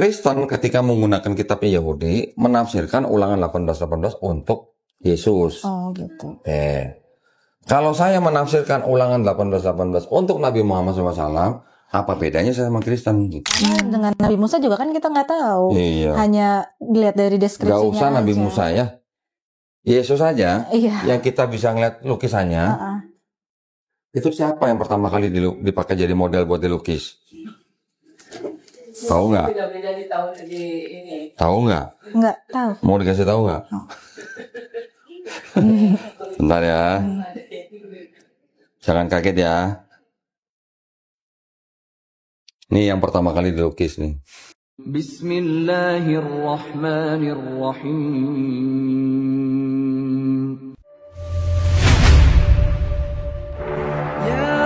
Kristen ketika menggunakan kitabnya Yahudi menafsirkan Ulangan 18:18 untuk Yesus. Oh gitu. Kalau saya menafsirkan Ulangan 18:18 untuk Nabi Muhammad SAW, apa bedanya saya sama Kristen? Dengan Nabi Musa juga kan kita nggak tahu. Iya. Hanya dilihat dari deskripsinya. Gak usah Nabi aja. Musa ya. Yesus saja Iya. yang kita bisa ngeliat lukisannya. Itu siapa yang pertama kali dipakai jadi model buat dilukis? Tahu nggak? Tahu nggak? Nggak tahu. Mau dikasih tahu nggak? Bentar ya. Jangan kaget ya. Ini yang pertama kali dilukis nih. Bismillahirrahmanirrahim. Ya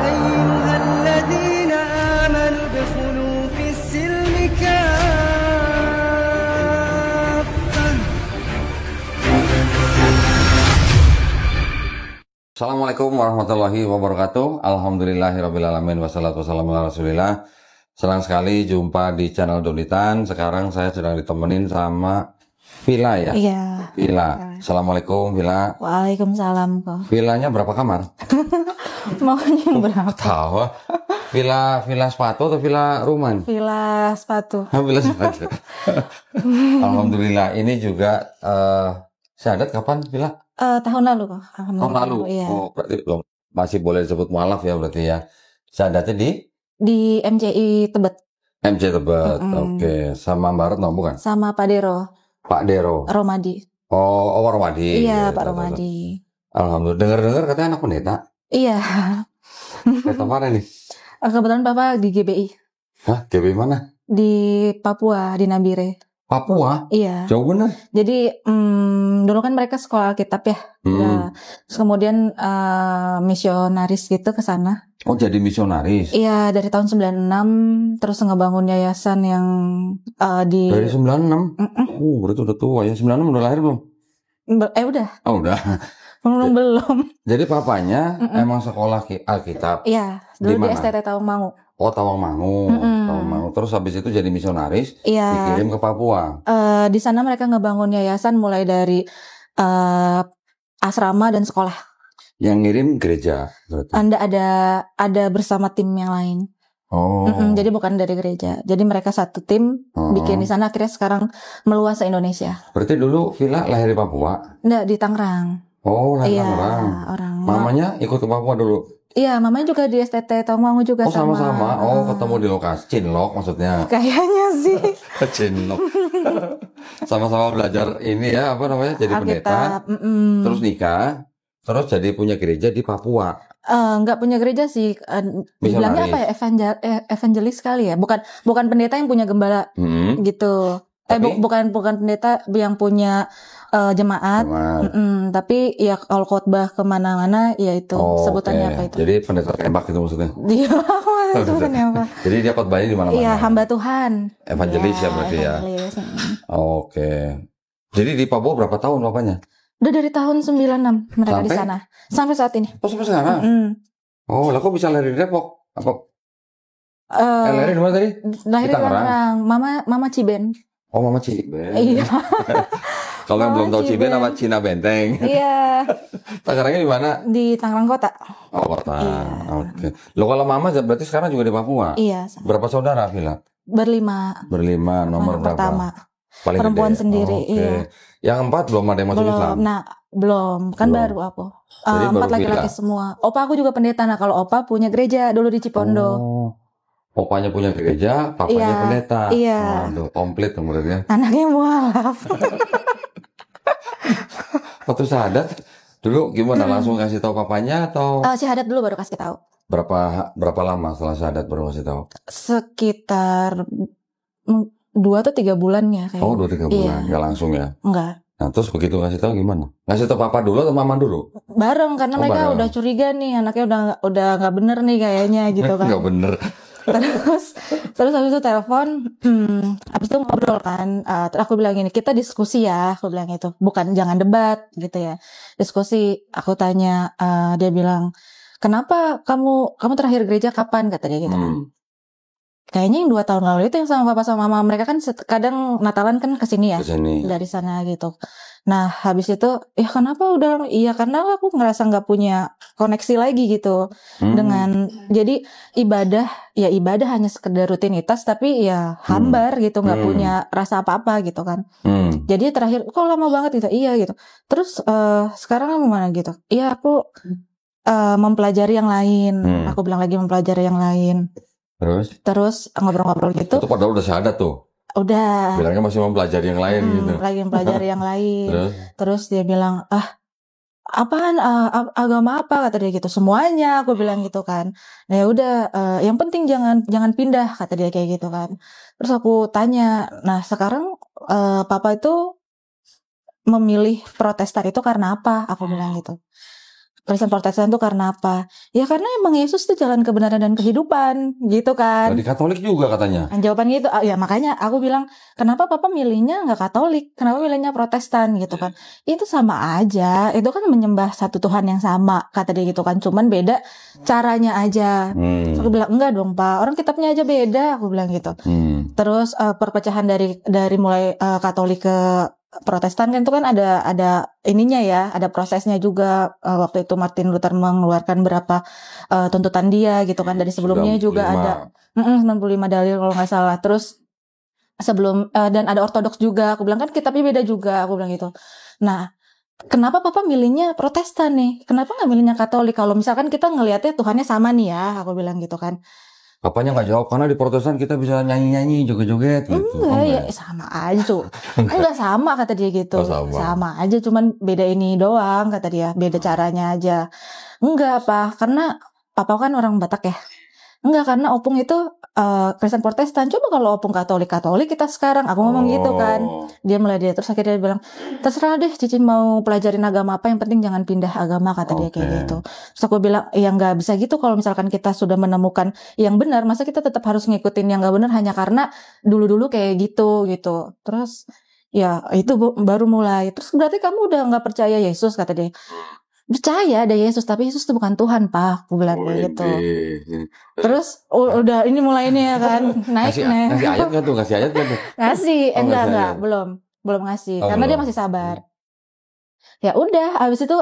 ayyuhalladzina amanu dukhulu fis silmi kaffah. Assalamualaikum warahmatullahi wabarakatuh. Alhamdulillahirrabbilalamin. Wassalatu wassalamu ala rasulillah. Senang sekali jumpa di channel Donitan. Sekarang saya sedang ditemenin sama Villa ya? Iya. Villa. Assalamualaikum Villa. Waalaikumsalam kok. Villanya berapa kamar? Maunya berapa? Tahu. Villa sepatu atau villa rumah? Villa sepatu. Villa sepatu. Alhamdulillah. Ini juga syahadat kapan Villa? Tahun lalu kok. Tahun lalu. Iya. Oh, berarti belum masih boleh disebut mualaf ya berarti ya. Syahadatnya di MCI Tebet. MC Tebet. Oke. Sama Mbak Retno bukan? Sama Pak Dero. Pak Dero. Romadi. Oh, Romadi. Iya, Ya, Pak Romadi. Alhamdulillah. Dengar-dengar katanya anak pendeta. Iya. Pendeta mana nih? Kebetulan Bapak di GBI. Hah? GBI mana? Di Papua, di Nabire. Papua? Iya. Jauh bener. Jadi dulu kan mereka sekolah Alkitab ya. Nah, terus kemudian misionaris gitu ke sana. Oh, jadi misionaris? Iya, dari tahun 96 terus ngebangun yayasan yang di... Dari 96? Berarti udah tua ya. 96 udah lahir belum? Udah. Oh, udah. Belum. Jadi papanya emang sekolah Alkitab? Iya, dulu di STT Tawangmangu. Oh, Tawangmangu. Tawangmangu. Terus habis itu jadi misionaris, iya. Dikirim ke Papua. Di sana mereka ngebangun yayasan mulai dari asrama dan sekolah. Yang ngirim gereja berarti? Anda ada bersama tim yang lain. Oh. Jadi bukan dari gereja. Jadi mereka satu tim bikin di sana, akhirnya sekarang meluas se Indonesia. Berarti dulu Villa lahir di Papua? Enggak, di Tangerang. Oh, lahir iya, orang. Mamanya ikut ke Papua dulu? Iya, mamanya juga di STT Tawangmangu juga. Oh, sama-sama. Oh, ketemu di lokasi Cinlok maksudnya. Kayaknya sih. Cinlok. Sama-sama belajar ini ya, apa namanya? Jadi pendeta. Terus nikah. Terus jadi punya gereja di Papua. Enggak punya gereja sih. Dibilangnya apa ya? Evangelis kali ya. Bukan pendeta yang punya gembala gitu. Bukan pendeta yang punya jemaat. Tapi ya kalau khotbah kemana-mana ya itu sebutannya apa itu. Jadi pendeta tembak itu maksudnya. Iya, sebutannya apa? Jadi dia khotbahnya di mana-mana. Iya, hamba Tuhan. Evangelis ya berarti ya. Oke. Jadi di Papua berapa tahun bapaknya? Udah dari tahun 96 mereka di sana. Sampai saat ini. Oh, sampai sekarang? Oh, lah kok bisa lahir di Depok? Apa? Lahir di mana tadi? Lahir di Tangerang. Mama Ciben. Oh, Mama Ciben. Iya. Kalau yang belum tahu Ciben nama Cina Benteng. Iya. Tangerangnya di mana? Di Tangerang Kota. Oh, kota. Iya. Oke. Lo kalau Mama berarti sekarang juga di Papua? Iya. Berapa saudara, Villa? Berlima. Nomor berapa? Pertama. Paling perempuan gede. Sendiri. Iya. Yang 4 belum ada yang masuk Islam? Nah, belum. Kan baru aku. 4 laki-laki semua. Opa aku juga pendeta. Nah, kalau Opa punya gereja dulu di Cipondo. Oh. Opanya punya gereja, papanya pendeta. Iya. Waduh, komplit kemudian. Anaknya mualaf. Waktu syahadat dulu gimana? Langsung kasih tahu papanya atau? Syahadat dulu baru kasih tahu. Berapa lama setelah syahadat baru kasih tahu? Sekitar 2 atau 3 bulan ya kayak. Oh, 2-3 bulan. Nggak langsung ya? Enggak. Nah, terus begitu kasih tahu gimana? Kasih tahu papa dulu atau mama dulu? Bareng, karena mereka udah curiga nih, anaknya udah nggak bener nih kayaknya gitu kan. Nggak bener. Terus habis itu telepon, habis itu ngobrol kan. Terus aku bilang gini, kita diskusi ya, aku bilang itu, bukan jangan debat gitu ya. Diskusi. Aku tanya, dia bilang, kenapa kamu terakhir gereja kapan, kata dia gitu. kayaknya yang 2 tahun lalu itu yang sama papa sama mama mereka kan kadang Natalan kan kesini ya Kesini. dari sana gitu. Nah habis itu ya kenapa udah iya karena aku ngerasa nggak punya koneksi lagi gitu dengan jadi ibadah hanya sekedar rutinitas tapi ya hambar gitu nggak punya rasa apa-apa gitu kan. Jadi terakhir kok lama banget gitu iya gitu. Terus sekarang kamu mana gitu? Iya aku mempelajari yang lain. Aku bilang lagi mempelajari yang lain. Terus ngobrol-ngobrol gitu. Itu padahal udah syahadat tuh. Udah. Bilangnya masih mempelajari yang lain gitu. Lagi mempelajari yang lain. Terus dia bilang, apaan agama apa kata dia gitu. Semuanya aku bilang gitu kan. Nah ya udah, yang penting jangan pindah kata dia kayak gitu kan. Terus aku tanya, nah sekarang papa itu memilih Protestan itu karena apa? Aku bilang gitu. Kristen Protestan itu karena apa? Ya karena emang Yesus itu jalan kebenaran dan kehidupan, gitu kan. Di Katolik juga katanya. Jawabannya itu, ya makanya aku bilang, kenapa papa milihnya nggak Katolik? Kenapa milihnya Protestan gitu kan? Itu sama aja, itu kan menyembah satu Tuhan yang sama, kata dia gitu kan. Cuman beda caranya aja. Aku bilang, enggak dong Pak, orang kitabnya aja beda, aku bilang gitu. Terus perpecahan dari mulai Katolik ke Protestan kan itu kan ada ininya ya, ada prosesnya juga. Waktu itu Martin Luther mengeluarkan berapa tuntutan dia gitu kan, dari sebelumnya 95. Juga ada 95 dalil kalau nggak salah. Terus sebelum dan ada Ortodoks juga. Aku bilang kan kitabnya beda juga, aku bilang gitu. Nah, kenapa papa milihnya Protestan nih? Kenapa nggak milihnya Katolik? Kalau misalkan kita ngelihatnya Tuhannya sama nih ya, aku bilang gitu kan. Papanya nggak jawab karena di Protestan kita bisa nyanyi-nyanyi, joget-joget gitu. Enggak, ya sama aja tuh. Enggak sama kata dia gitu. Sama aja, cuman beda ini doang kata dia, beda caranya aja. Enggak apa, karena papa kan orang Batak ya. Enggak, karena opung itu Kristen Protestan. Coba kalau opung Katolik kita sekarang. Aku ngomong gitu kan. Dia mulai dia terus akhirnya dia bilang, terserah deh Cici mau pelajarin agama apa, yang penting jangan pindah agama kata dia kayak gitu. Terus aku bilang, ya nggak bisa gitu kalau misalkan kita sudah menemukan yang benar, masa kita tetap harus ngikutin yang nggak benar hanya karena dulu kayak gitu. Terus ya itu baru mulai. Terus berarti kamu udah nggak percaya Yesus kata dia. Percaya ada Yesus, tapi Yesus itu bukan Tuhan Pak, aku bilang gitu. Terus udah ini mulai ini ya kan, naik. Ngasih ayat nggak tuh? Ngasih, enggak, belum ngasih, karena dia masih sabar. Ya udah, abis itu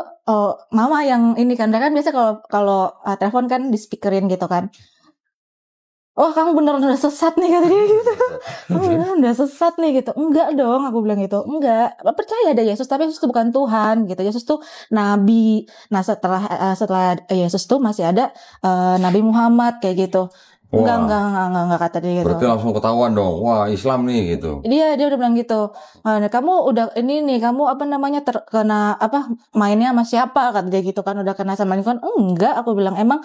mama yang ini kan biasa kalau telepon kan di speakerin gitu kan. Oh kamu beneran udah sesat nih kata dia gitu. Udah sesat nih gitu. Enggak dong, aku bilang gitu. Enggak, percaya ada Yesus, tapi Yesus itu bukan Tuhan gitu. Yesus tuh nabi. Nah setelah Yesus tuh masih ada Nabi Muhammad kayak gitu. Enggak kata dia gitu. Berarti langsung ketahuan dong. Wah Islam nih gitu. Dia udah bilang gitu. Kamu udah ini nih, kamu terkena mainnya sama siapa kata dia gitu kan. Udah kena sama ini kan. Enggak, aku bilang emang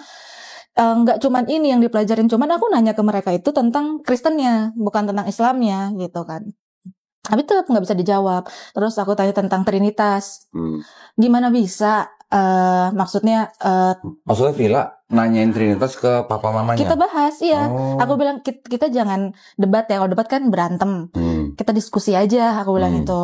nggak cuman ini yang dipelajarin, cuman aku nanya ke mereka itu tentang Kristennya, bukan tentang Islamnya gitu kan. Tapi tetap nggak bisa dijawab. Terus aku tanya tentang Trinitas, gimana bisa? Maksudnya Villa nanyain Trinitas ke papa mamanya. Kita bahas, iya. Aku bilang kita jangan debat ya. Kalau debat kan berantem. Kita diskusi aja. Aku bilang itu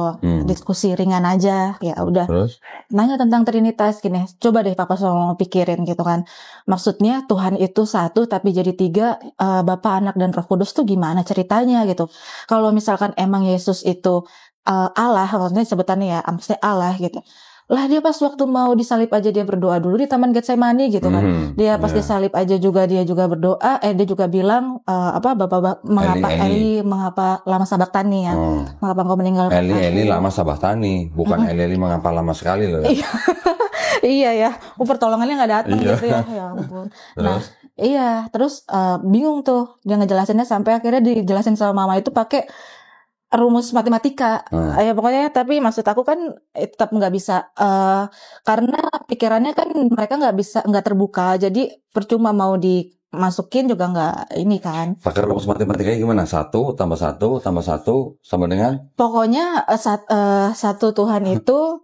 diskusi ringan aja. Ya udah. Terus? Nanya tentang Trinitas gini. Coba deh papa selalu pikirin gitu kan. Maksudnya Tuhan itu satu tapi jadi tiga. Bapa, Anak dan Roh Kudus tuh gimana ceritanya gitu. Kalau misalkan emang Yesus itu Allah, maksudnya sebutannya ya, maksudnya Allah gitu. Lah dia pas waktu mau disalib aja dia berdoa dulu di Taman Getsemani gitu kan. Dia pas disalib aja dia juga berdoa. Dia juga bilang Bapak mengapa Eli mengapa lama sabaktani ya. Mengapa engkau meninggalkan Eli lama sabaktani, bukan Eli mengapa lama sekali loh. Iya ya, pertolongannya nggak datang gitu ya. Ya ampun. Nah, iya, terus bingung tuh dia ngejelasinnya sampai akhirnya dijelasin sama mama itu pakai rumus matematika. Ya pokoknya, tapi maksud aku kan tetap nggak bisa karena pikirannya kan mereka nggak terbuka, jadi percuma mau dimasukin juga nggak ini kan. Pakai rumus matematikanya gimana? 1 tambah 1 tambah 1 sama dengan? Pokoknya satu Tuhan itu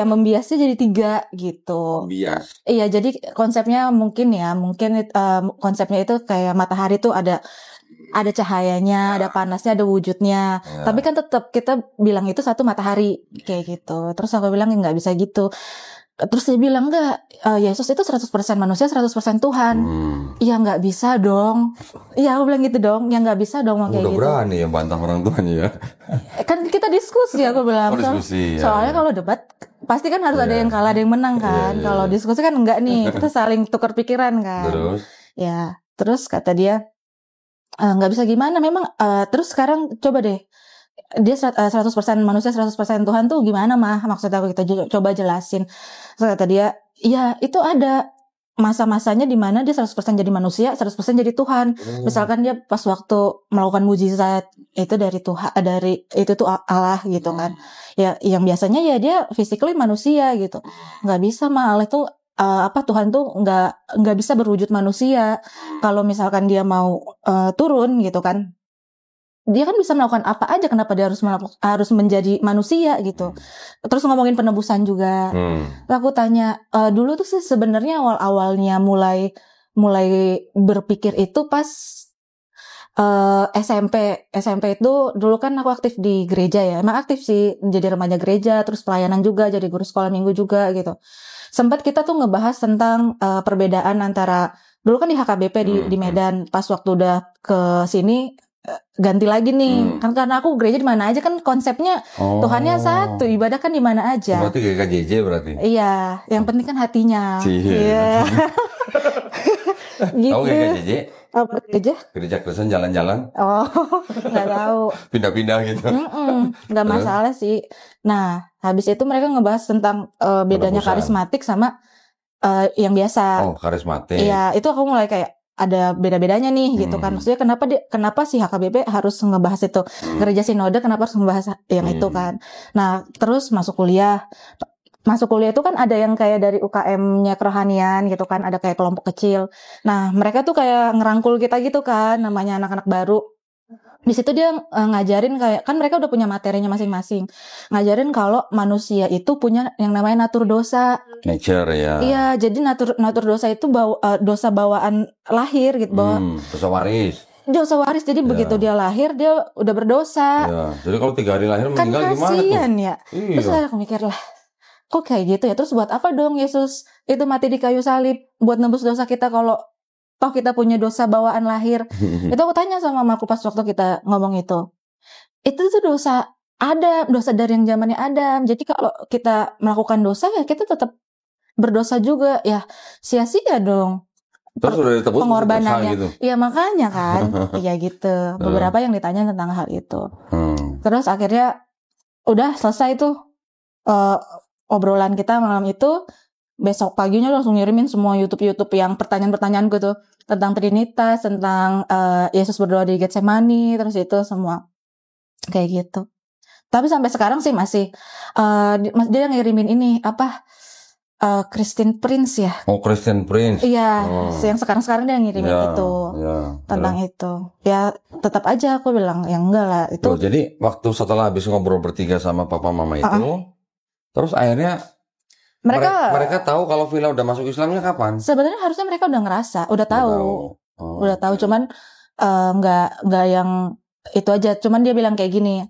membiasnya jadi 3 gitu. Bias. Iya, jadi konsepnya mungkin konsepnya itu kayak matahari tuh ada cahayanya, ada panasnya, ada wujudnya. Ya. Tapi kan tetap kita bilang itu satu matahari kayak gitu. Terus aku bilang nggak bisa gitu. Terus dia bilang enggak, Yesus itu 100% manusia, 100% Tuhan. Ya nggak bisa dong. Iya aku bilang gitu dong, ya nggak bisa dong kayak Udah gitu. berani ya bantah orang tuanya ya. Kan kita diskusi aku bilang. Diskusi, Soalnya kalau debat pasti kan harus ada yang kalah, ada yang menang kan. Kalau diskusi kan enggak nih, kita saling tukar pikiran kan. Terus? Ya, terus kata dia nggak bisa gimana memang. Terus sekarang coba deh, dia 100% manusia 100% Tuhan tuh gimana mah, maksud aku kita coba jelasin. Terus kata dia, ya itu ada masa-masanya di mana dia 100% jadi manusia, 100% jadi Tuhan. Misalkan dia pas waktu melakukan mujizat itu dari Tuhan, dari itu tuh Allah gitu kan. Ya yang biasanya ya dia physically manusia gitu. Nggak bisa mah Allah itu Tuhan tuh nggak bisa berwujud manusia. Kalau misalkan dia mau turun gitu kan, dia kan bisa melakukan apa aja, kenapa dia harus menjadi manusia gitu. Terus ngomongin penebusan juga. Aku tanya, dulu tuh sih sebenarnya awal-awalnya mulai berpikir itu pas SMP itu dulu kan aku aktif di gereja ya. Emang aktif sih jadi remaja gereja, terus pelayanan juga, jadi guru sekolah minggu juga gitu. Sempat kita tuh ngebahas tentang perbedaan antara dulu kan di HKBP di Medan, pas waktu udah ke sini ganti lagi nih. Kan karena aku gereja di mana aja kan konsepnya Tuhannya satu, ibadah kan di mana aja. Berarti GKJJ berarti. Iya, yang penting kan hatinya. Iya. Gitu. Tahu GKJJ? Apa gereja? Gereja Kristen jalan-jalan. Oh, nggak tahu. Pindah-pindah gitu. Nggak masalah sih. Nah, habis itu mereka ngebahas tentang bedanya karismatik sama yang biasa. Oh, karismatik. Iya, itu aku mulai kayak ada beda-bedanya nih gitu kan. Maksudnya kenapa sih HKBP harus ngebahas itu? Gereja Sinode kenapa harus ngebahas yang itu kan? Nah, terus masuk kuliah. Masuk kuliah itu kan ada yang kayak dari UKM-nya kerohanian gitu kan, ada kayak kelompok kecil. Nah, mereka tuh kayak ngerangkul kita gitu kan, namanya anak-anak baru. Di situ dia ngajarin kayak, kan mereka udah punya materinya masing-masing. Ngajarin kalau manusia itu punya yang namanya natur dosa. Nature ya. Iya, jadi natur dosa itu dosa bawaan lahir gitu, dosa waris. Dosa waris, jadi begitu dia lahir dia udah berdosa. Ya, jadi kalau 3 hari lahir meninggal kan gimana tuh? Kasian ya. Iya. Terus aku mikir lah, kok kayak gitu ya? Terus buat apa dong Yesus itu mati di kayu salib buat nebus dosa kita kalau toh kita punya dosa bawaan lahir? Itu aku tanya sama mamaku pas waktu kita ngomong itu. Itu tuh dosa Adam, dosa dari yang zamannya Adam. Jadi kalau kita melakukan dosa ya kita tetap berdosa juga ya, sia-sia dong. Terus udah ditebus pengorbanannya gitu. Iya makanya kan. Iya gitu. Beberapa yang ditanya tentang hal itu. Terus akhirnya udah selesai tuh obrolan kita malam itu. Besok paginya langsung ngirimin semua YouTube yang pertanyaan-pertanyaan gitu tentang Trinitas, tentang Yesus berdoa di Getsemani, terus itu semua kayak gitu. Tapi sampai sekarang sih masih dia ngirimin ini Christine Prince ya. Oh, Christian Prince. Iya, yang sekarang dia ngirimin itu tentang itu. Ya tetap aja aku bilang ya enggak lah itu. Tuh, jadi waktu setelah habis ngobrol bertiga sama papa mama itu, terus akhirnya mereka tahu kalau Villa udah masuk Islamnya kapan? Sebenarnya harusnya mereka udah ngerasa, udah tahu, cuman nggak yang itu aja. Cuman dia bilang kayak gini,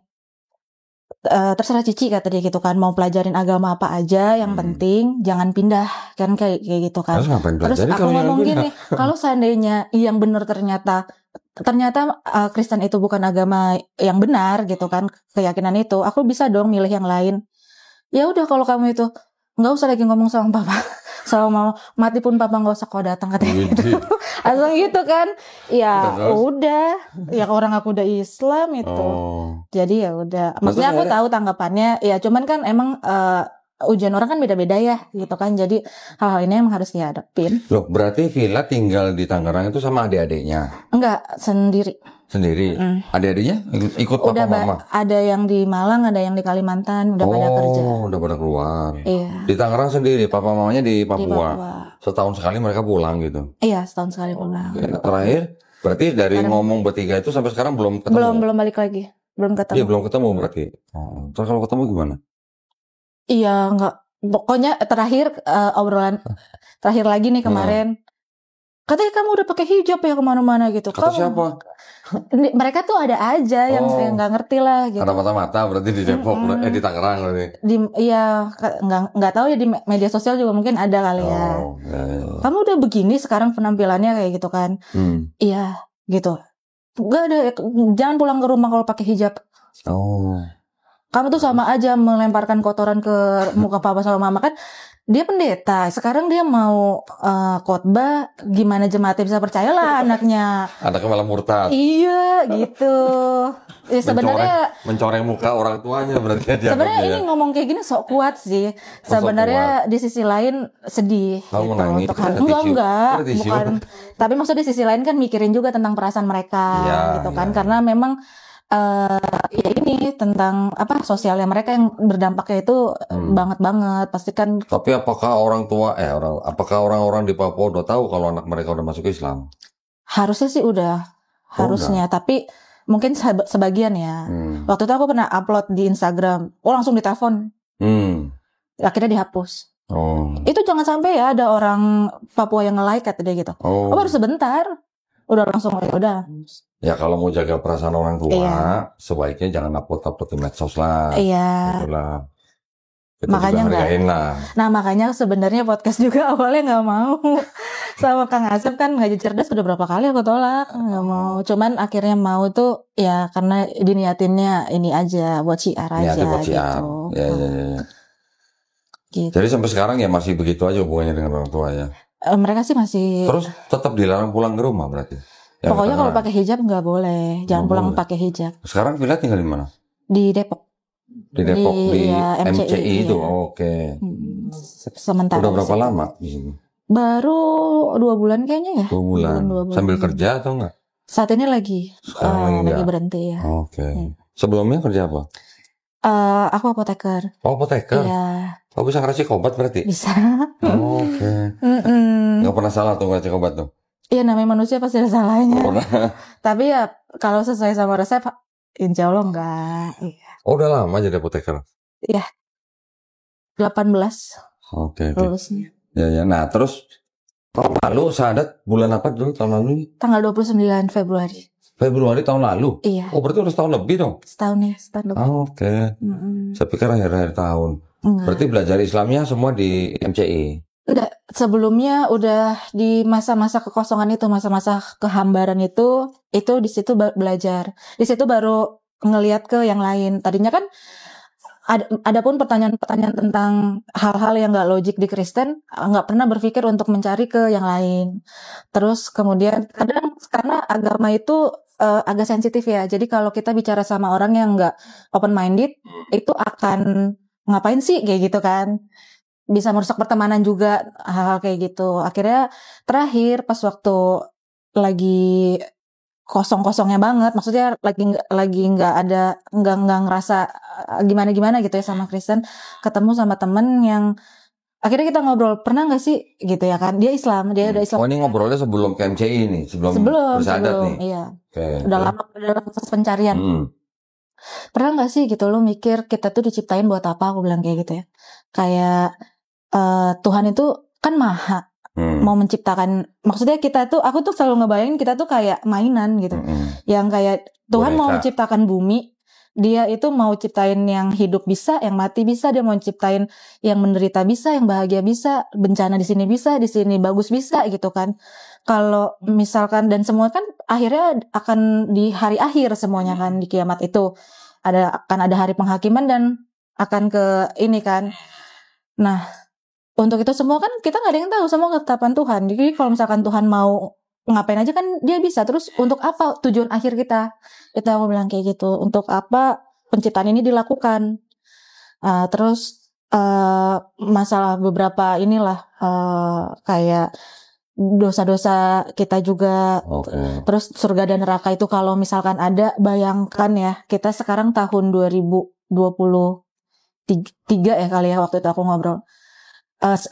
terserah Cici kata dia gitu kan, mau pelajarin agama apa aja, yang penting jangan pindah kan kayak gitu kan. Terus aku ngomong gini, kalau seandainya yang benar ternyata Kristen itu bukan agama yang benar gitu kan, keyakinan itu, aku bisa dong milih yang lain. Ya udah kalau kamu itu nggak usah lagi ngomong sama papa, sama mama, mati pun papa nggak usah kau datang katanya gitu. Langsung gitu kan. Ya udah, ya orang aku udah Islam itu. Jadi ya udah. Maksudnya aku tahu tanggapannya. Ya cuman kan emang ujian orang kan beda-beda ya gitu kan. Jadi hal-hal ini emang harus dihadapin. Loh, berarti Villa tinggal di Tangerang itu sama adik-adiknya? Enggak, sendiri. Adik-adiknya ikut papa mama? Ada yang di Malang, ada yang di Kalimantan, udah pada kerja. Oh, udah pada keluar. Iya. Di Tangerang sendiri, papa mamanya di Papua. Setahun sekali mereka pulang gitu? Iya, setahun sekali pulang. Terakhir, berarti dari ngomong bertiga itu sampai sekarang belum ketemu? Belum balik lagi. Belum ketemu. Iya, belum ketemu berarti. Terus kalau ketemu gimana? Iya, enggak. Pokoknya terakhir obrolan terakhir lagi nih kemarin. katanya kamu udah pakai hijab ya kemana-mana gitu. Kata Kamu, siapa? mereka tuh ada aja yang Oh. saya nggak ngerti lah gitu. Ada mata-mata berarti di Depok, di Tangerang berarti. Iya, nggak tahu ya di media sosial juga mungkin ada kali ya. Oh, ya. Kamu udah begini sekarang penampilannya kayak gitu kan? Iya, gitu. Nggak ada, jangan pulang ke rumah kalau pakai hijab. Oh. Kamu tuh sama aja melemparkan kotoran ke muka papa sama mama kan. Dia pendeta, sekarang dia mau khotbah, gimana jemaatnya bisa percayalah anaknya. Anaknya malah murtad. Iya, gitu. Ya sebenarnya mencoreng muka orang tuanya berarti dia. sebenarnya ini ngomong kayak gini sok kuat sih. Sebenarnya di sisi lain sedih. Kamu gitu, nangis? untuk Ada enggak, tisu? bukan. Tapi maksudnya di sisi lain kan mikirin juga tentang perasaan mereka, Ya, gitu kan? ya. Karena memang ya ini tentang apa sosialnya mereka yang berdampaknya itu banget pasti kan. Tapi apakah apakah orang-orang di Papua udah tahu kalau anak mereka udah masuk Islam? Harusnya sih udah, harusnya. Tapi mungkin sebagian ya. Waktu itu aku pernah upload di Instagram, langsung ditelepon. Akhirnya dihapus. Oh. Itu jangan sampai ya ada orang Papua yang nge-like kata dia gitu. Oh. Baru sebentar, udah langsung ya udah. Ya kalau mau jaga perasaan orang tua, Iya. sebaiknya jangan upload di medsos lah. Iya. Itulah. Kita Makanya juga hargain lah. Nah makanya sebenarnya podcast juga awalnya nggak mau sama Kang Asep kan ngaji cerdas udah berapa kali aku tolak nggak mau. Cuman akhirnya mau tuh ya karena diniatinnya ini aja buat syiar aja Niatin buat syiar. gitu. Ya. Gitu. Jadi sampai sekarang ya masih begitu aja hubungannya dengan orang tua ya. Mereka sih masih. Terus tetap dilarang pulang ke rumah berarti. Ya, Pokoknya kalau pakai hijab nggak boleh, jangan pulang pakai hijab. Sekarang Villa tinggal di mana? Di Depok. Di Depok di ya, MCI itu. iya. Oke. Sementara. Udah berapa lama di sini? Baru 2 bulan kayaknya ya. 2 bulan. 2 bulan. Sambil kerja atau enggak? Saat ini lagi lagi berhenti ya. Oke. Sebelumnya kerja apa? Aku apoteker. Oh, apoteker. Iya. Oh, bisa ngeracik obat berarti? Bisa. Oke. Nggak pernah salah tuh ngeracik obat tuh? Iya, namanya manusia pasti ada salahnya. Tapi ya kalau sesuai sama resep, insya Allah enggak. Iya. Oh, udah lama jadi apoteker? Iya. 18 Oke. lulusnya. Ya. Nah, terus tahun lalu syahadat bulan apa dulu tahun lalu? Tanggal 29 Februari. Februari tahun lalu? Iya. Oh, berarti udah setahun lebih dong? Setahun lebih. Oke. Saya pikir akhir-akhir tahun. Enggak. Berarti belajar Islamnya semua di MCI? Udah, sebelumnya udah di masa-masa kekosongan itu, masa-masa kehambaran itu di situ belajar. Di situ baru ngelihat ke yang lain. Tadinya kan ada pun pertanyaan-pertanyaan tentang hal-hal yang nggak logik di Kristen, nggak pernah berpikir untuk mencari ke yang lain. Terus kemudian kadang karena agama itu agak sensitif ya. Jadi kalau kita bicara sama orang yang nggak open minded, itu akan ngapain sih kayak gitu kan? Bisa merusak pertemanan juga, hal-hal kayak gitu. Akhirnya terakhir pas waktu lagi kosong-kosongnya banget, maksudnya lagi nggak ngerasa gimana gitu ya sama Kristen, ketemu sama temen yang akhirnya kita ngobrol, pernah nggak sih gitu ya kan, dia udah Islam. Oh, ini ngobrolnya sebelum ke MCI nih, sebelum bersyahadat nih. Iya. Okay. Udah lama dalam proses pencarian. Pernah nggak sih gitu lo mikir kita tuh diciptain buat apa? Aku bilang kayak gitu ya. Kayak Tuhan itu kan maha. Mau menciptakan, maksudnya aku tuh selalu ngebayangin kita tuh kayak mainan gitu. Yang kayak Tuhan mau menciptakan bumi, dia itu mau ciptain yang hidup bisa, yang mati bisa, dia mau ciptain yang menderita bisa, yang bahagia bisa, bencana di sini bisa, di sini bagus bisa gitu kan. Kalau misalkan, dan semua kan akhirnya akan di hari akhir semuanya kan, di kiamat itu akan ada hari penghakiman dan akan ke ini kan. Nah, untuk itu semua kan kita nggak ada yang tahu, semua ketetapan Tuhan. Jadi kalau misalkan Tuhan mau ngapain aja kan dia bisa. Terus untuk apa tujuan akhir kita? Itu aku bilang kayak gitu. Untuk apa penciptaan ini dilakukan? Terus masalah beberapa inilah kayak dosa-dosa kita juga. Terus surga dan neraka itu kalau misalkan ada, bayangkan ya, kita sekarang tahun 2023 ya kali ya waktu itu aku ngobrol.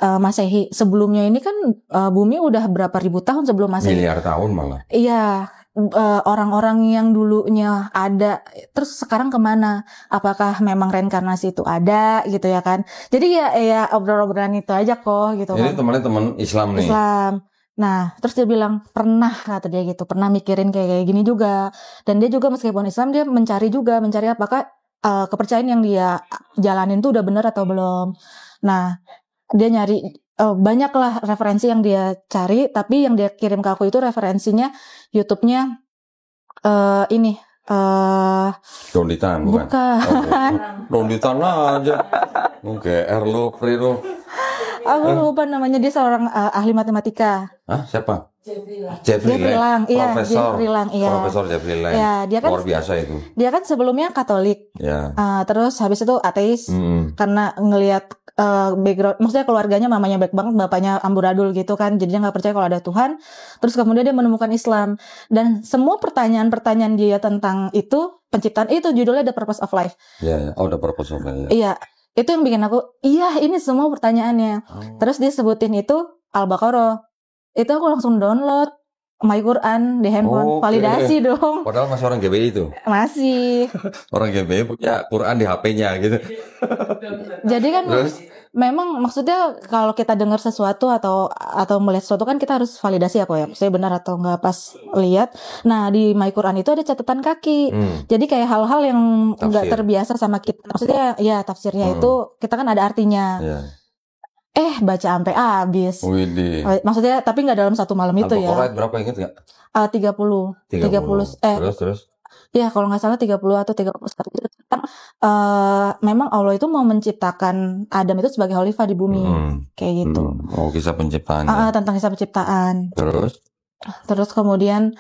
Masehi sebelumnya ini kan bumi udah berapa ribu tahun sebelum Masehi. Miliar tahun malah. Iya, orang-orang yang dulunya ada terus sekarang kemana? Apakah memang reinkarnasi itu ada gitu ya kan? Jadi ya obrolan itu aja kok gitu. Jadi teman-teman Islam nih. Islam. Nah, terus dia bilang pernah, kata dia gitu, pernah mikirin kayak gini juga. Dan dia juga meskipun Islam dia mencari apakah kepercayaan yang dia jalanin tuh udah bener atau belum. Nah, dia nyari banyak lah referensi yang dia cari, tapi yang dia kirim ke aku itu referensinya YouTube-nya ini Donditan bukan? bukan. Donditan aja. GR lu, free lu. Aku lupa namanya, dia seorang ahli matematika. Hah, siapa? Jeffrey Lang, iya, Profesor. Jeffrey Lang, iya. Profesor Jeffrey Lang. Ya, dia kan luar biasa itu. Dia kan sebelumnya Katolik. Ya. Terus habis itu ateis karena ngelihat background, maksudnya keluarganya mamanya baik banget, bapaknya amburadul gitu kan, jadi dia nggak percaya kalau ada Tuhan. Terus kemudian dia menemukan Islam, dan semua pertanyaan dia tentang itu penciptaan itu judulnya The Purpose of Life. Ya, oh The Purpose of Life. Iya, itu yang bikin aku, iya ini semua pertanyaannya. Terus dia sebutin itu Al-Baqarah, itu aku langsung download My Quran di handphone, validasi dong. Padahal masih orang GBI itu. Masih. Orang GBI punya Quran di HP-nya gitu. Jadi kan memang maksudnya kalau kita dengar sesuatu atau melihat sesuatu kan kita harus validasi apa ya, saya benar atau enggak pas lihat. Nah, di My Quran itu ada catatan kaki. Jadi kayak hal-hal yang enggak terbiasa sama kita. Maksudnya ya tafsirnya itu kita kan ada artinya. Yeah. Baca sampai habis. Widih. Maksudnya tapi nggak dalam satu malam itu ya. Al-Baqarah berapa inget nggak? 30. Terus? Ya kalau nggak salah 30 atau 31 itu tentang memang Allah itu mau menciptakan Adam itu sebagai khalifah di bumi. Kayak gitu. Kisah penciptaan. Tentang kisah penciptaan. Terus kemudian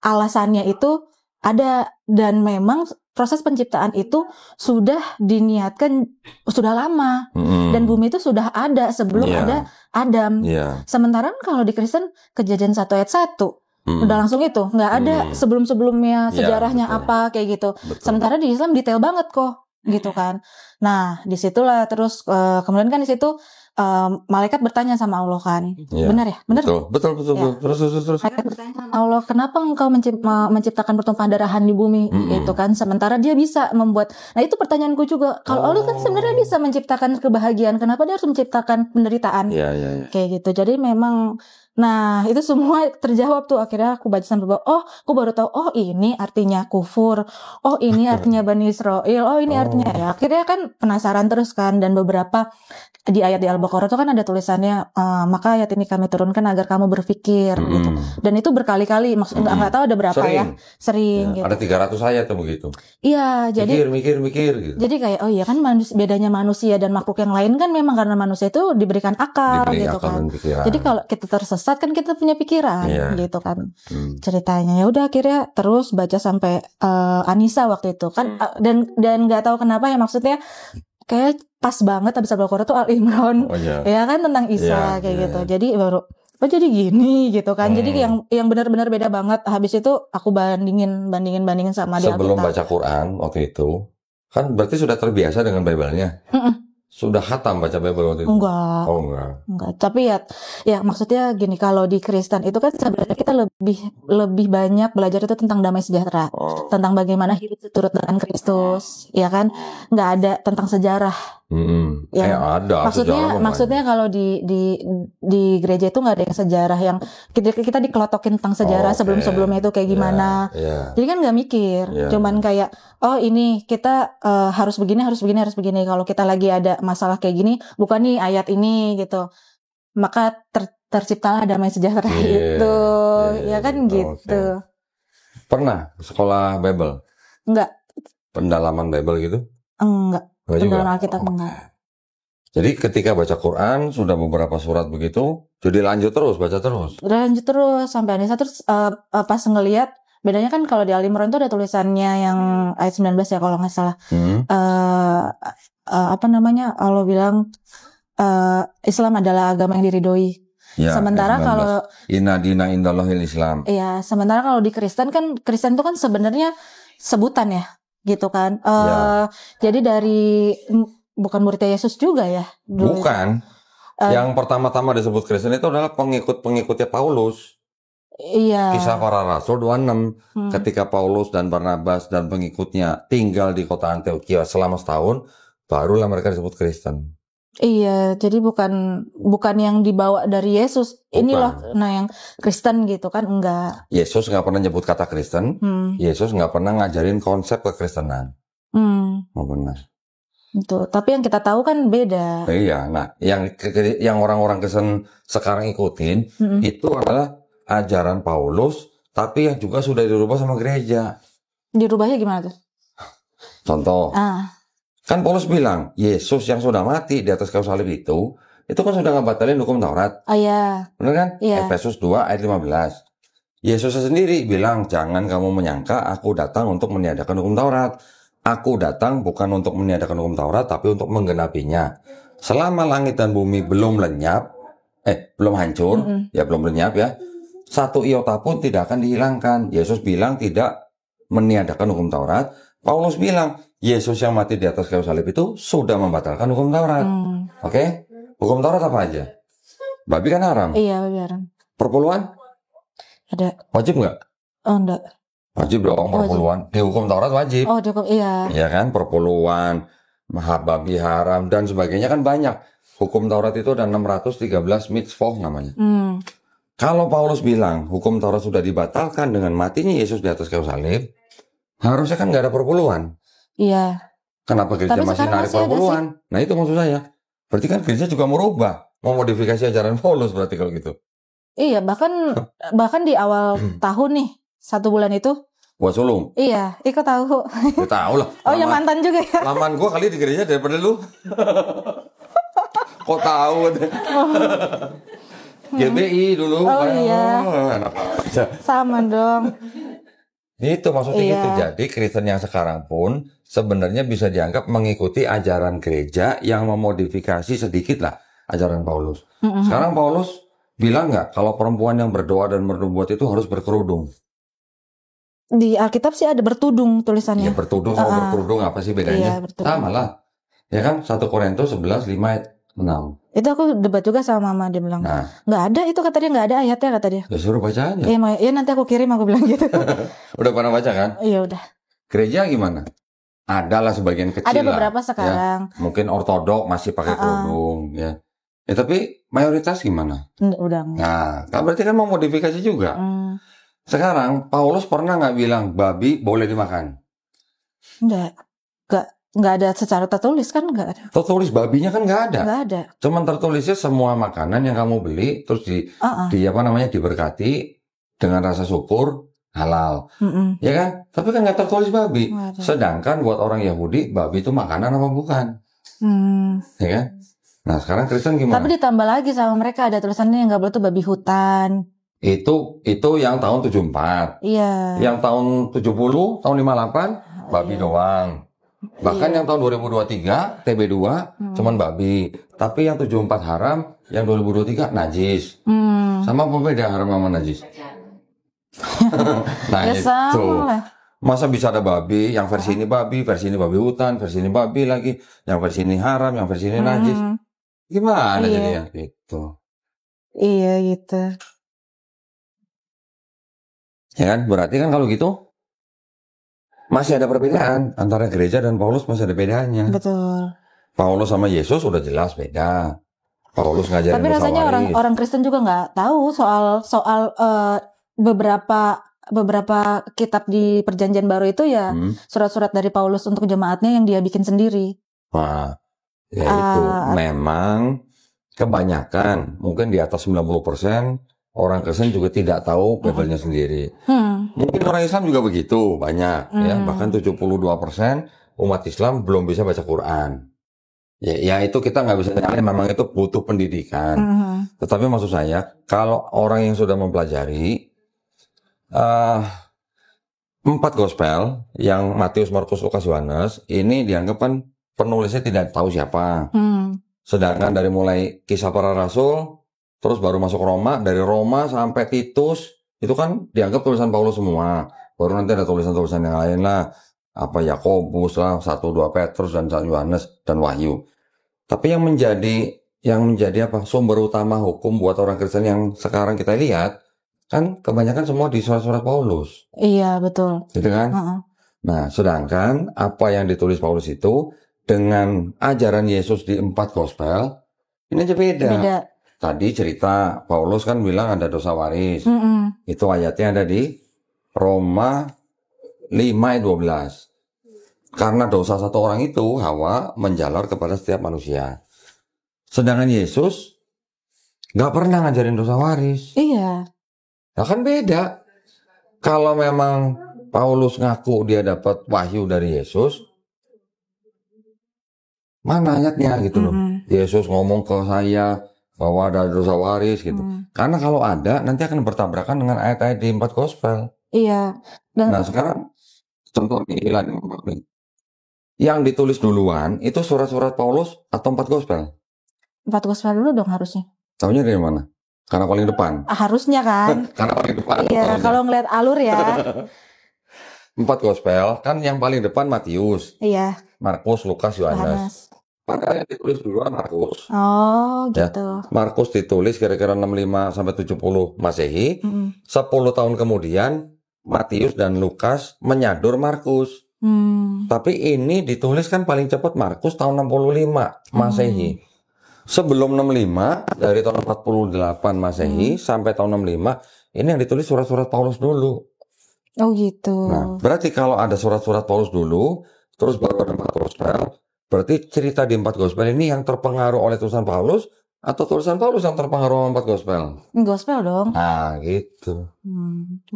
alasannya itu ada, dan memang proses penciptaan itu sudah diniatkan sudah lama, dan bumi itu sudah ada sebelum ada Adam. Sementara kalau di Kristen Kejadian 1 ayat 1 udah langsung itu, nggak ada sebelum-sebelumnya sejarahnya apa kayak gitu. Sementara di Islam detail banget kok gitu kan. Nah disitulah terus kemudian kan di situ malaikat bertanya sama Allah kan, benar ya? Benar. Betul. Ya. Terus. Malaikat bertanya sama Allah, kenapa engkau menciptakan pertumpahan darahan di bumi, gitu kan? Sementara dia bisa membuat. Nah itu pertanyaanku juga. Kalau Allah kan sebenarnya bisa menciptakan kebahagiaan, kenapa dia harus menciptakan penderitaan? Kayak gitu. Jadi memang, nah itu semua terjawab tuh. Akhirnya aku baca sampai bawah. Aku baru tahu. Oh ini artinya kufur. Oh ini artinya Bani Israel. Oh ini artinya ya. Akhirnya kan penasaran terus kan. Dan beberapa di ayat di Al-Baqarah itu kan ada tulisannya, maka ayat ini kami turunkan agar kamu berpikir gitu. Dan itu berkali-kali, maksudnya nggak tahu ada berapa sering gitu. Ada 300 ayat tuh begitu. Iya, jadi mikir gitu. Jadi kayak oh iya kan bedanya manusia dan makhluk yang lain kan memang karena manusia itu diberikan akal gitu kan. Jadi kalau kita tersesat kan kita punya pikiran gitu kan. Ceritanya ya udah akhirnya terus baca sampai Anisa waktu itu kan, dan nggak tahu kenapa ya, maksudnya kayak pas banget habis Al-Baqarah tuh Al-Imran. Ya kan tentang Isa kayak gitu. Jadi baru jadi gini gitu kan. Jadi yang benar-benar beda banget. Habis itu aku bandingin sama dia. Sebelum baca Quran waktu itu kan berarti sudah terbiasa dengan Bible-nya. Sudah khatam baca Bible waktu itu? Enggak. Oh enggak. Tapi ya maksudnya gini, kalau di Kristen itu kan sebenarnya kita lebih banyak belajar itu tentang damai sejahtera, tentang bagaimana hidup seturut dengan Kristus, ya kan? Nggak ada tentang sejarah. Ya, ada. Maksudnya kalau di gereja itu nggak ada yang sejarah yang kita dikelotokin tentang sejarah sebelumnya itu kayak gimana. Jadi kan nggak mikir, cuman kayak oh ini kita harus begini. Kalau kita lagi ada masalah kayak gini, bukan nih ayat ini gitu, maka terciptalah damai sejahtera itu, ya kan gitu. Pernah sekolah Bible? Enggak. Pendalaman Bible gitu? Enggak. Pendalaman Alkitab enggak. Jadi ketika baca Quran sudah beberapa surat begitu, jadi lanjut terus sampai Anissa. Terus pas ngelihat bedanya kan kalau di Al-Imran itu ada tulisannya yang ayat 19 ya kalau nggak salah. Allah bilang Islam adalah agama yang diridhoi. Sementara kalau Inna dina indallahil Islam. Iya, sementara kalau di Kristen itu kan sebenarnya sebutan ya, gitu kan. Jadi dari bukan muridnya Yesus juga ya? Bukan. Yang pertama-tama disebut Kristen itu adalah pengikutnya Paulus. Iya. Kisah Para Rasul 26. Ketika Paulus dan Barnabas dan pengikutnya tinggal di kota Antioquia selama setahun, barulah mereka disebut Kristen. Iya, jadi bukan yang dibawa dari Yesus. Ini Bukan. loh, nah yang Kristen gitu kan, enggak. Yesus nggak pernah nyebut kata Kristen. Hmm. Yesus nggak pernah ngajarin konsep kekristenan. Oh, benar. Itu. Tapi yang kita tahu kan beda. Iya, nah yang orang-orang Kristen sekarang ikutin itu adalah ajaran Paulus, tapi yang juga sudah dirubah sama gereja. Dirubahnya gimana tuh? Contoh, kan Paulus bilang Yesus yang sudah mati di atas kayu salib itu kan sudah ngebatalin hukum Taurat. Iya. Benar kan? Iya. Efesus 2 ayat 15. Yesus sendiri bilang, jangan kamu menyangka aku datang untuk meniadakan hukum Taurat. Aku datang bukan untuk meniadakan hukum Taurat, tapi untuk menggenapinya. Selama langit dan bumi belum lenyap, belum hancur, ya belum lenyap ya, satu iota pun tidak akan dihilangkan. Yesus bilang tidak meniadakan hukum Taurat. Paulus bilang, Yesus yang mati di atas kayu salib itu sudah membatalkan hukum Taurat. Oke? Hukum Taurat apa aja? Babi kan haram. Iya, babi haram. Perpuluhan? Ada. Wajib nggak? Oh, enggak. Wajib dong, perpuluhan. Di hukum Taurat wajib. Oh, cukup, iya. Ya kan, perpuluhan, babi haram, dan sebagainya kan banyak. Hukum Taurat itu ada 613 mitzvot namanya. Kalau Paulus bilang hukum Taurat sudah dibatalkan dengan matinya Yesus di atas kayu salib, harusnya kan nggak ada perpuluhan. Iya. Kenapa gereja masih narik perpuluhan? Nah itu maksud saya. Berarti kan gereja juga merubah, memodifikasi ajaran Paulus berarti kalau gitu. Iya, bahkan di awal tahun nih, 1 bulan itu. Buat sulung? Iya, ikut tahu. Ya tahu lah. Oh ya mantan juga ya. Laman gua kali di gereja daripada lu. Kok tahu? GBI dulu. Oh iya. Enak aja. Sama dong. Itu maksudnya Iya. gitu. Jadi Kristen yang sekarang pun sebenarnya bisa dianggap mengikuti ajaran gereja yang memodifikasi sedikit lah ajaran Paulus. Sekarang Paulus bilang nggak kalau perempuan yang berdoa dan bernubuat itu harus berkerudung? Di Alkitab sih ada bertudung tulisannya. Ya bertudung sama berkerudung apa sih bedanya? Iya, bertudung. Sama lah. Ya kan 1 Korintus 11 5 ayat 6. Itu aku debat juga sama mama, dia bilang nggak ada itu, kata dia nggak ada ayatnya, kata dia. Ya suruh baca aja. Ya nanti aku kirim, aku bilang gitu. Udah pernah baca kan? Iya udah. Gereja gimana? Adalah sebagian kecil Ada lah. beberapa sekarang. Ya. Mungkin ortodok masih pakai kerudung ya. Ya tapi mayoritas gimana? Udah. Nah, kan berarti kan mau modifikasi juga. Sekarang Paulus pernah nggak bilang babi boleh dimakan? Nggak ada secara tertulis kan, nggak ada. Tertulis babinya kan nggak ada. Nggak ada. Cuman tertulisnya semua makanan yang kamu beli terus diberkati dengan rasa syukur halal. Ya kan? Tapi kan nggak tertulis babi. Sedangkan buat orang Yahudi babi itu makanan apa bukan? Ya kan? Nah sekarang Kristen gimana? Tapi ditambah lagi sama mereka ada tulisannya yang nggak boleh tuh babi hutan. Itu yang tahun 74. Iya. Yang tahun 70, tahun 58 babi doang. Bahkan yang tahun 2023 TB2 cuman babi. Tapi yang 74 haram, yang 2023 najis. Sama apa beda haram sama najis? Nah Ya itu. sama. Masa bisa ada babi, yang versi ini babi hutan, versi ini babi lagi, yang versi ini haram, yang versi ini najis. Gimana jadinya? Gitu. Iya gitu. Ya kan? Berarti kan kalau gitu masih ada perbedaan antara gereja dan Paulus, masih ada bedanya. Betul. Paulus sama Yesus udah jelas beda. Paulus ngajarin Tapi rasanya orang Kristen juga nggak tahu soal beberapa kitab di Perjanjian Baru itu ya surat-surat dari Paulus untuk jemaatnya yang dia bikin sendiri. Wah, ya itu memang kebanyakan, mungkin di atas 90% orang Kristen juga tidak tahu Bible-nya sendiri. Mungkin orang Islam juga begitu, banyak ya, bahkan 72% umat Islam belum bisa baca Quran. Ya itu kita nggak bisa nyalain, memang itu butuh pendidikan. Tetapi maksud saya, kalau orang yang sudah mempelajari 4 gospel yang Matius, Markus, Lukas, Yohanes ini dianggap kan penulisnya tidak tahu siapa. Sedangkan dari mulai Kisah Para Rasul, terus baru masuk Roma, dari Roma sampai Titus, itu kan dianggap tulisan Paulus semua. Baru nanti ada tulisan-tulisan yang lain lah, apa Yakobus lah, 1-2 Petrus dan Yohanes dan Wahyu. Tapi yang menjadi apa sumber utama hukum buat orang Kristen yang sekarang kita lihat, kan kebanyakan semua di surat-surat Paulus. Iya betul. Gitu kan? Nah, sedangkan apa yang ditulis Paulus itu dengan ajaran Yesus di 4 gospel, ini aja beda. Tadi cerita Paulus kan bilang ada dosa waris. Itu ayatnya ada di Roma 5 ayat 12. Karena dosa satu orang itu, Hawa menjalar kepada setiap manusia. Sedangkan Yesus nggak pernah ngajarin dosa waris. Iya. Nah kan beda. Kalau memang Paulus ngaku dia dapat wahyu dari Yesus, mana ayatnya gitu loh. Yesus ngomong ke saya bahwa ada dosa waris gitu. Karena kalau ada, nanti akan bertabrakan dengan ayat-ayat di 4 gospel. Iya. Nah sekarang contoh nih, yang ditulis duluan itu surat-surat Paulus atau 4 gospel? 4 gospel dulu dong harusnya. Tahunya dari mana? Karena paling depan. Harusnya kan. Karena paling depan. Iya, kalau ngeliat alur ya. 4 gospel kan yang paling depan Matius. Iya. Markus, Lukas, Yohanes. Padahal yang ditulis duluan Markus. Oh, gitu. Ya, Markus ditulis kira-kira 65 sampai 70 Masehi. 10 tahun kemudian Matius dan Lukas menyadur Markus. Tapi ini ditulis kan paling cepat Markus tahun 65 Masehi. Sebelum 65 dari tahun 48 Masehi sampai tahun 65 ini yang ditulis surat-surat Paulus dulu. Oh gitu. Nah, berarti kalau ada surat-surat Paulus dulu, terus baru ada 4 gospel, berarti cerita di 4 gospel ini yang terpengaruh oleh tulisan Paulus atau tulisan Paulus yang terpengaruh oleh 4 gospel? Gospel dong. Nah, gitu.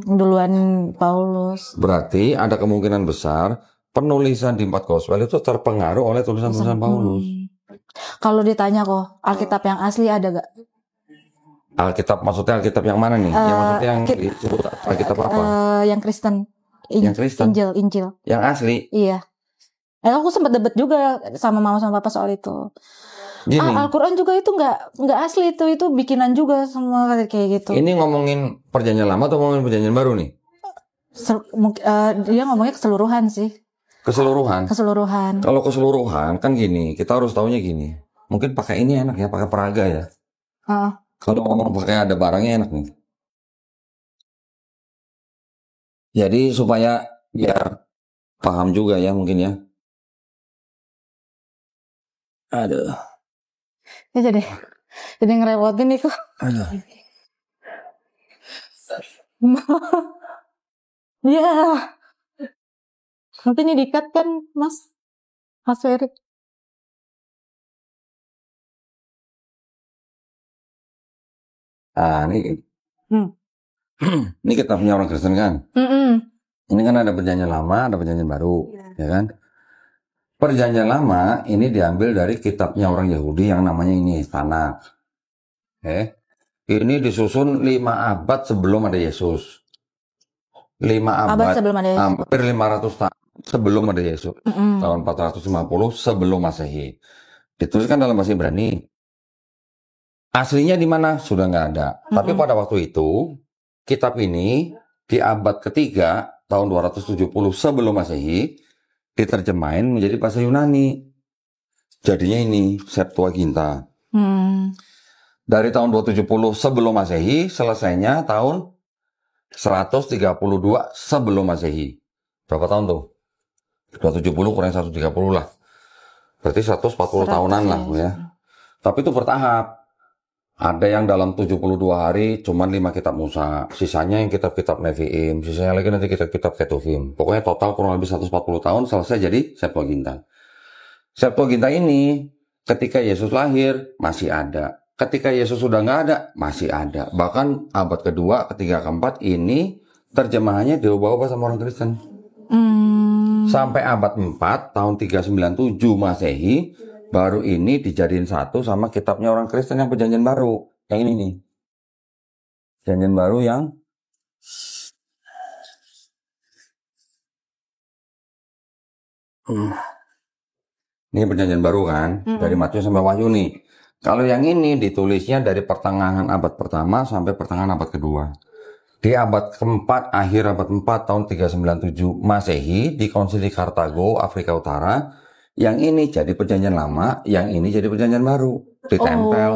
Duluan Paulus. Berarti ada kemungkinan besar penulisan di 4 gospel itu terpengaruh oleh tulisan-tulisan Paulus. Kalau ditanya kok, Alkitab yang asli ada gak? Alkitab maksudnya Alkitab yang mana nih? Yang maksudnya yang disebut Alkitab apa? Yang Kristen. Yang Kristen. Injil. Yang asli. Iya. Aku sempat debat juga sama mama sama papa soal itu. Al-Quran juga itu nggak asli, itu bikinan juga semua kayak gitu. Ini ngomongin perjanjian lama atau ngomongin perjanjian baru nih? Dia ngomongnya keseluruhan sih. Keseluruhan. Kalau keseluruhan kan gini, kita harus tahunya gini. Mungkin pakai ini enak ya, pakai peraga ya. Kalau ngomong pakai ada barangnya enak nih. Jadi supaya biar paham juga ya mungkin ya. Aduh. Ya jadi ngerepotin nih kok. Aduh. Ya. Nanti ini di-cut kan, Mas Ferry. Ini ini kitabnya orang Kristen kan? Ini kan ada perjanjian lama, ada perjanjian baru, ya kan? Perjanjian lama ini diambil dari kitabnya orang Yahudi yang namanya ini Tanakh. Ini disusun 5 abad sebelum ada Yesus. 5 abad sebelum ada Yesus. Hampir 500 tahun sebelum ada Yesus. Tahun 450 sebelum Masehi. Dituliskan dalam bahasa Ibrani. Aslinya di mana? Sudah nggak ada. Tapi pada waktu itu, kitab ini di abad ketiga, tahun 270 sebelum Masehi, diterjemahin menjadi bahasa Yunani. Jadinya ini Septuaginta. Dari tahun 270 sebelum Masehi, selesainya tahun 132 sebelum Masehi. Berapa tahun tuh? 270 kurang 130 lah. Berarti 140 tahunan lah ya. Tapi itu bertahap. Ada yang dalam 72 hari cuman 5 kitab Musa. Sisanya yang kitab-kitab Nevi'im. Sisanya lagi nanti kitab-kitab Ketuvim. Pokoknya total kurang lebih 140 tahun selesai jadi Septuaginta. Septuaginta ini ketika Yesus lahir masih ada. Ketika Yesus sudah nggak ada masih ada. Bahkan abad kedua, ketiga, keempat ini terjemahannya diubah-ubah sama orang Kristen. Sampai abad 4 tahun 397 Masehi baru ini dijadiin satu sama kitabnya orang Kristen yang perjanjian baru. Yang ini nih. Perjanjian baru yang ini perjanjian baru kan. Dari Matius sampai Wahyu nih. Kalau yang ini ditulisnya dari pertengahan abad pertama sampai pertengahan abad kedua. Di abad keempat, akhir abad 4 tahun 397 Masehi di Konsili Kartago, Afrika Utara. Yang ini jadi perjanjian lama, yang ini jadi perjanjian baru, ditempel.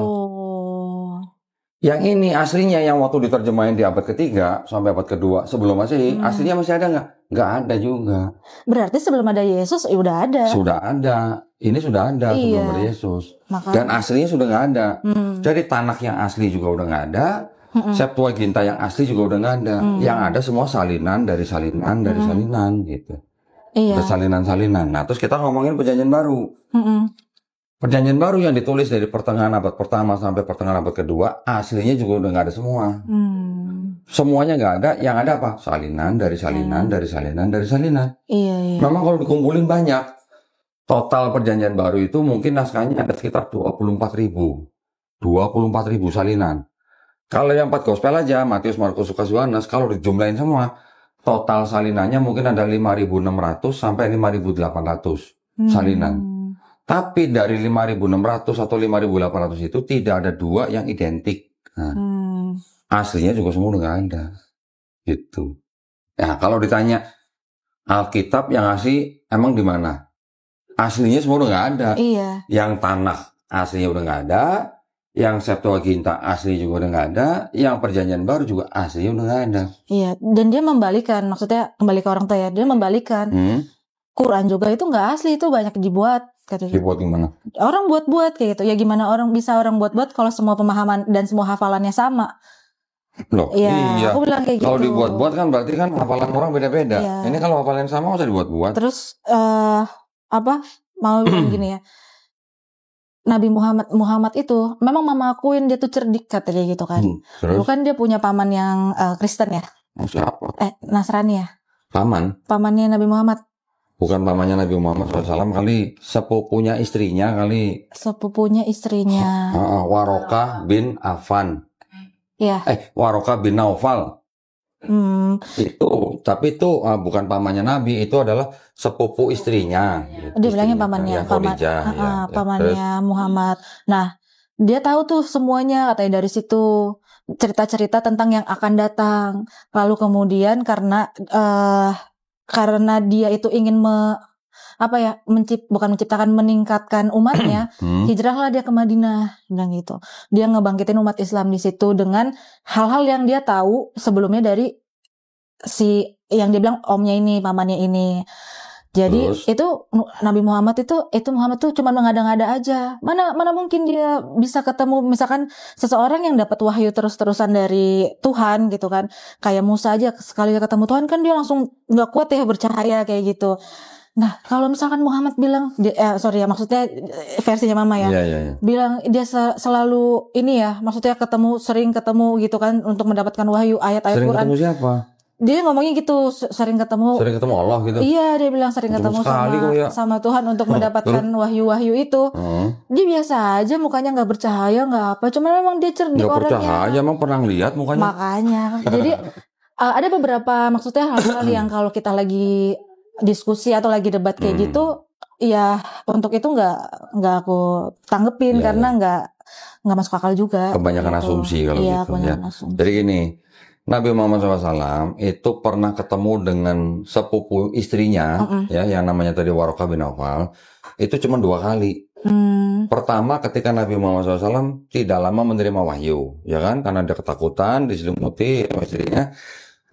Yang ini aslinya yang waktu diterjemahin di abad ketiga sampai abad kedua sebelum Masehi, aslinya masih ada nggak? nggak ada juga. Berarti sebelum ada Yesus ya udah ada. Sudah ada. Ini sudah ada sebelum ada Yesus. Dan aslinya sudah nggak ada. Jadi Tanakh yang asli juga udah nggak ada. Septuaginta yang asli juga udah nggak ada. Yang ada semua salinan dari salinan dari salinan gitu. Iya. Salinan-salinan. Nah, terus kita ngomongin Perjanjian Baru. Perjanjian Baru yang ditulis dari pertengahan abad pertama sampai pertengahan abad kedua, aslinya juga udah nggak ada semua. Semuanya nggak ada. Yang ada apa? Salinan dari salinan dari salinan dari salinan. Iya. Memang kalau dikumpulin banyak. Total Perjanjian Baru itu mungkin naskahnya ada sekitar 24.000. 24.000 salinan. Kalau yang 4 gospel aja, Matius, Markus, Lukas, Yohanes, kalau dijumlahin semua, total salinannya mungkin ada 5.600 sampai 5.800 salinan. Tapi dari 5.600 atau 5.800 itu tidak ada 2 yang identik. Nah, aslinya juga semua udah nggak ada. Gitu. Ya, kalau ditanya Alkitab yang asli emang di mana? Aslinya semua udah nggak ada. Iya. Yang Tanakh aslinya udah nggak ada, yang Septuaginta asli juga udah nggak ada, yang Perjanjian Baru juga aslinya udah nggak ada. Iya. Dan dia membalikan, maksudnya kembali ke orang tua ya, dia membalikan. Quran juga itu nggak asli, itu banyak dibuat. Katanya. Dibuat gimana? Orang buat-buat kayak gitu. Ya gimana orang buat-buat kalau semua pemahaman dan semua hafalannya sama. Loh, iya. Aku bilang kayak gitu. Kalau dibuat-buat kan berarti kan hafalan orang beda-beda. Iya. Ini kalau hafalan sama nggak usah dibuat-buat. Terus mau bilang gini ya, Nabi Muhammad itu memang mama akuin dia tuh cerdik katanya gitu kan. Terus? Bukan dia punya paman yang Kristen ya? Siapa? Nasrani ya? Pamannya Nabi Muhammad. Bukan pamannya Nabi Muhammad SAW kali, sepupunya istrinya kali. Sepupunya istrinya. Warokah bin Affan. Iya. Warokah bin Naufal. Tapi itu bukan pamannya Nabi, itu adalah sepupu istrinya. Dia bilangnya pamannya, pamannya Muhammad. Nah, dia tahu tuh semuanya katanya dari situ, cerita-cerita tentang yang akan datang. Lalu kemudian karena dia itu ingin meningkatkan umatnya, hijrahlah dia ke Madinah, bilang gitu. Dia ngebangkitin umat Islam di situ dengan hal-hal yang dia tahu sebelumnya dari yang dia bilang omnya ini, pamannya ini. Jadi terus? Itu Nabi Muhammad Muhammad tuh cuma mengada-ngada aja. Mana mungkin dia bisa ketemu misalkan seseorang yang dapat wahyu terus-terusan dari Tuhan gitu kan. Kayak Musa aja sekali ketemu Tuhan kan dia langsung nggak kuat ya bercahaya kayak gitu. Nah, kalau misalkan Muhammad bilang, maksudnya versinya Mama ya, bilang dia selalu ini ya, maksudnya sering ketemu gitu kan untuk mendapatkan wahyu ayat-ayat Quran. Sering ketemu siapa? Dia ngomongnya gitu, sering ketemu Allah gitu. Iya, dia bilang sering ketemu sama Tuhan untuk mendapatkan wahyu-wahyu itu. Dia biasa aja, mukanya nggak bercahaya, nggak apa. Cuma memang dia cerdik orangnya. Nggak bercahaya, emang pernah lihat mukanya. Makanya, jadi ada beberapa maksudnya hal-hal yang kalau kita lagi diskusi atau lagi debat kayak gitu, ya untuk itu nggak aku tanggepin karena nggak masuk akal juga. Kebanyakan gitu. Asumsi kalau gitu ya. Asumsi. Jadi gini, Nabi Muhammad SAW itu pernah ketemu dengan sepupu istrinya, ya, yang namanya tadi Warokah bin Naufal, itu cuma 2 kali. Pertama ketika Nabi Muhammad SAW tidak lama menerima wahyu, ya kan, karena ada ketakutan, diselimuti sama istrinya,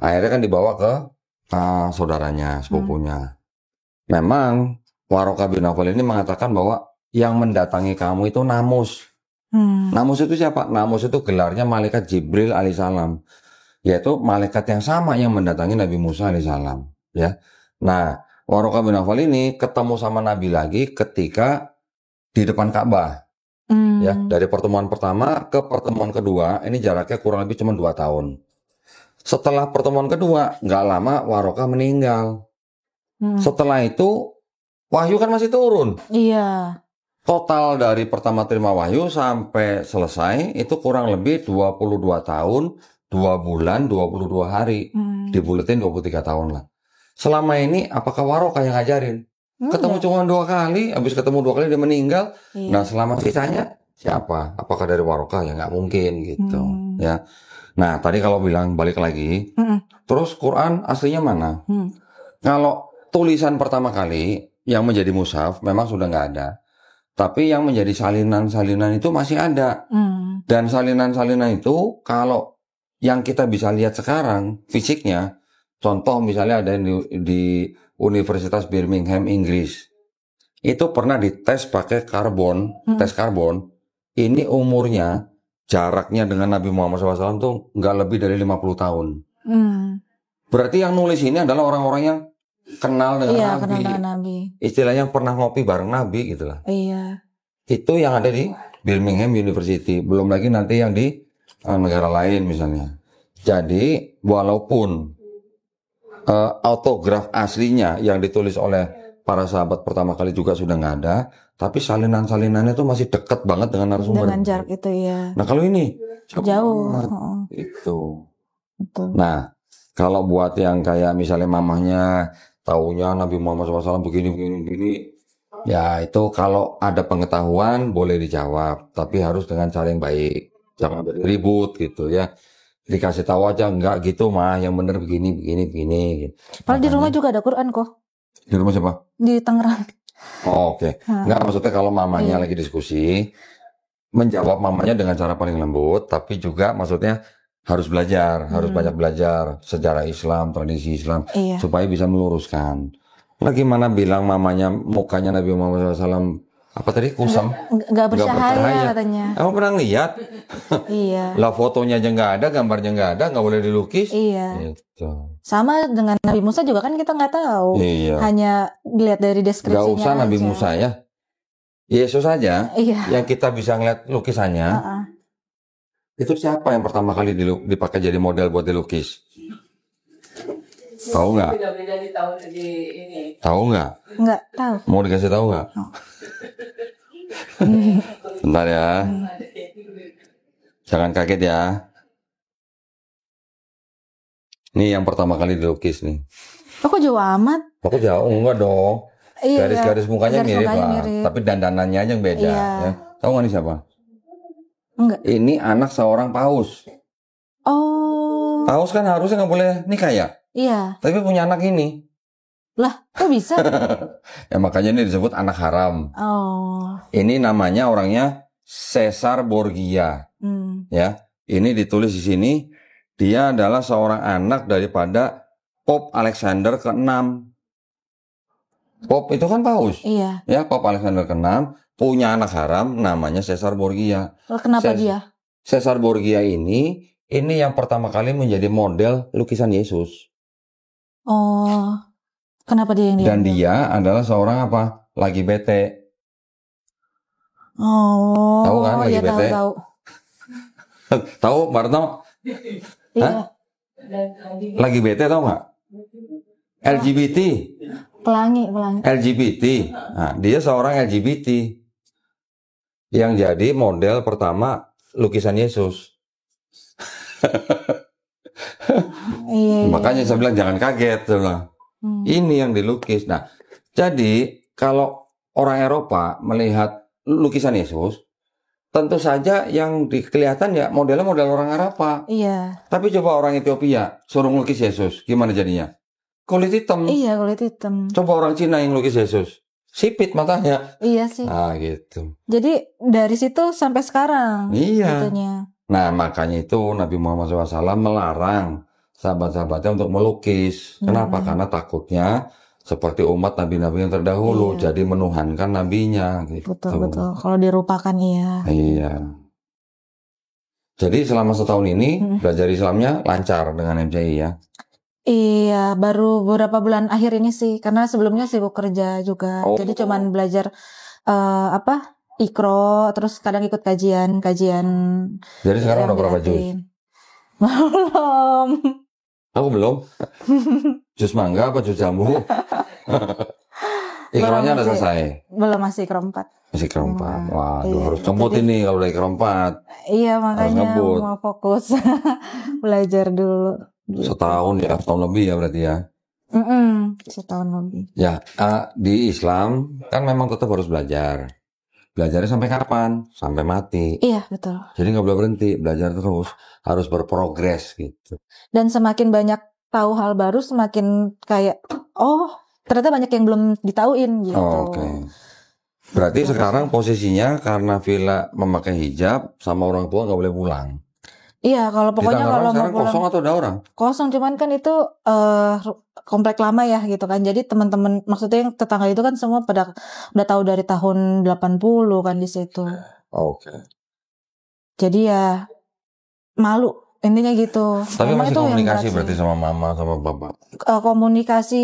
akhirnya kan dibawa ke saudaranya, sepupunya. Memang Warokah bin Naufal ini mengatakan bahwa yang mendatangi kamu itu Namus. Namus itu siapa? Namus itu gelarnya malaikat Jibril alaihissalam, yaitu malaikat yang sama yang mendatangi Nabi Musa alaihissalam. Ya. Nah, Warokah bin Naufal ini ketemu sama Nabi lagi ketika di depan Ka'bah. Ya, dari pertemuan pertama ke pertemuan kedua, ini jaraknya kurang lebih cuma 2 tahun. Setelah pertemuan kedua, nggak lama Warokah meninggal. Setelah itu, wahyu kan masih turun. Iya. Total dari pertama terima wahyu sampai selesai, itu kurang lebih 22 tahun, 2 bulan, 22 hari. Dibuletin 23 tahun lah. Selama ini, apakah Warokah yang ngajarin? Ketemu cuma 2 kali, habis ketemu 2 kali dia meninggal. Nah, selama sisanya, siapa? Apakah dari Warokah? Ya nggak mungkin gitu. Ya. Nah, tadi kalau bilang balik lagi, terus Quran aslinya mana? Kalau tulisan pertama kali yang menjadi mushaf memang sudah nggak ada. Tapi yang menjadi salinan-salinan itu masih ada. Dan salinan-salinan itu kalau yang kita bisa lihat sekarang fisiknya contoh misalnya ada yang di Universitas Birmingham, Inggris. Itu pernah dites pakai karbon, tes karbon. Ini umurnya, jaraknya dengan Nabi Muhammad SAW tuh nggak lebih dari 50 tahun. Berarti yang nulis ini adalah orang-orang yang kenal dengan Iya, Nabi. kenal dengan Nabi. Istilahnya pernah ngopi bareng Nabi gitu lah. Iya. Itu yang ada di Birmingham University. Belum lagi nanti yang di negara lain misalnya. Jadi walaupun autograf aslinya yang ditulis oleh para sahabat pertama kali juga sudah nggak ada, tapi salinan-salinannya itu masih dekat banget dengan narasumber. Dengan jarak itu ya. Nah kalau ini Jauh. itu. Betul. Nah kalau buat yang kayak misalnya mamahnya taunya Nabi Muhammad SAW begini, ya itu kalau ada pengetahuan boleh dijawab, tapi harus dengan cara yang baik, jangan ribut gitu ya. Dikasih tahu aja enggak gitu mah, yang bener begini. Padahal di rumah juga ada Quran kok. Di rumah siapa? Di Tangerang. Oh, oke. Enggak, maksudnya kalau mamanya lagi diskusi, menjawab mamanya dengan cara paling lembut, tapi juga maksudnya harus belajar, harus banyak belajar sejarah Islam, tradisi Islam, supaya bisa meluruskan. Lagi mana bilang mamanya mukanya Nabi Muhammad SAW apa tadi kusam? Enggak bercahaya katanya. Emang pernah lihat? Iya. Lah fotonya aja nggak ada, gambarnya nggak ada, nggak boleh dilukis. Iya. Gitu. Sama dengan Nabi Musa juga kan kita nggak tahu. Iya. Hanya dilihat dari deskripsinya. Nggak usah Nabi aja. Musa ya. Yesus aja. Iya. Yang kita bisa ngeliat lukisannya. Itu siapa yang pertama kali dipakai jadi model buat dilukis? Tahu nggak? Tahu nggak? Nggak tahu. Mau dikasih tahu nggak? Bentar ya. Jangan kaget ya. Ini yang pertama kali dilukis nih. Kok jauh amat? Aku jauh enggak dong. Iya, Garis-garis mukanya garis mirip mukanya lah. mirip. Tapi dandanannya aja yang beda. Iya. Ya. Tahu nggak nih siapa? Enggak. Ini anak seorang paus. Oh. Paus kan harusnya nggak boleh nikah ya. Iya. Tapi punya anak ini. Lah, kok bisa? Ya makanya ini disebut anak haram. Oh. Ini namanya orangnya Caesar Borgia. Ya, ini ditulis di sini. Dia adalah seorang anak daripada Pope Alexander ke-6. Pope itu kan paus. Iya. Ya, Pope Alexander ke-6 punya anak haram namanya Caesar Borgia. Kenapa dia? Caesar Borgia ini yang pertama kali menjadi model lukisan Yesus. Oh. Kenapa dia yang Dan dia adalah seorang apa? Lagi bete. Oh. Tahu kan lagi ya, bete? Tahu. Tahu, Mbak Retno? Iya. Lagi bete tahu nggak? LGBT. Pelangi. LGBT. Nah, dia seorang LGBT yang jadi model pertama lukisan Yesus. Iya. Makanya saya bilang jangan kaget, saya bilang. Ini yang dilukis. Nah, jadi kalau orang Eropa melihat lukisan Yesus, tentu saja yang kelihatan ya modelnya model orang Eropa. Iya. Tapi coba orang Ethiopia suruh ngelukis Yesus, gimana jadinya? Kulit hitam. Iya, kulit hitam. Coba orang Cina yang lukis Yesus, sipit matanya. Iya sih. Ah gitu. Jadi dari situ sampai sekarang. Iya. Gitunya. Nah makanya itu Nabi Muhammad SAW melarang sahabat-sahabatnya untuk melukis. Kenapa? Karena takutnya seperti umat nabi-nabi yang terdahulu, jadi menuhankan nabinya. Gitu. Betul. Kalau dirupakan iya. Iya. Jadi selama setahun ini belajar Islamnya lancar dengan MCI ya. Iya, baru beberapa bulan akhir ini sih, karena sebelumnya sibuk kerja juga. Oh. Jadi cuman belajar Iqro, terus kadang ikut kajian. Jadi sekarang udah berapa juz? Belum. Aku belum. Jus mangga apa jus jambu? Ikronya udah selesai. Belum, masih Iqro 4. Masih Iqro 4. Waduh, Iya, harus ngebut ini kalau udah Iqro 4. Iya, makanya ngebut. mau fokus belajar dulu. Setahun ya, setahun lebih ya berarti ya. Setahun lebih. Ya, di Islam kan memang tetap harus belajar. Belajarnya sampai kapan? Sampai mati. Iya, betul. Jadi nggak boleh berhenti, belajar terus, harus berprogres gitu. Dan semakin banyak tahu hal baru, semakin kayak, oh ternyata banyak yang belum ditauin gitu. Oh, oke. Berarti sekarang posisinya karena Villa memakai hijab sama orang tua nggak boleh pulang. Iya, kalau Di pokoknya Tangerang kalau mau sekarang pulang kosong atau ada orang? kosong, cuman kan itu komplek lama ya gitu kan. Jadi teman-teman, maksudnya yang tetangga itu kan semua udah tahu dari tahun 80 kan di situ. Oke. Jadi ya malu intinya gitu. Tapi Memang masih itu yang komunikasi berat berarti sih. sama mama sama bapak. Komunikasi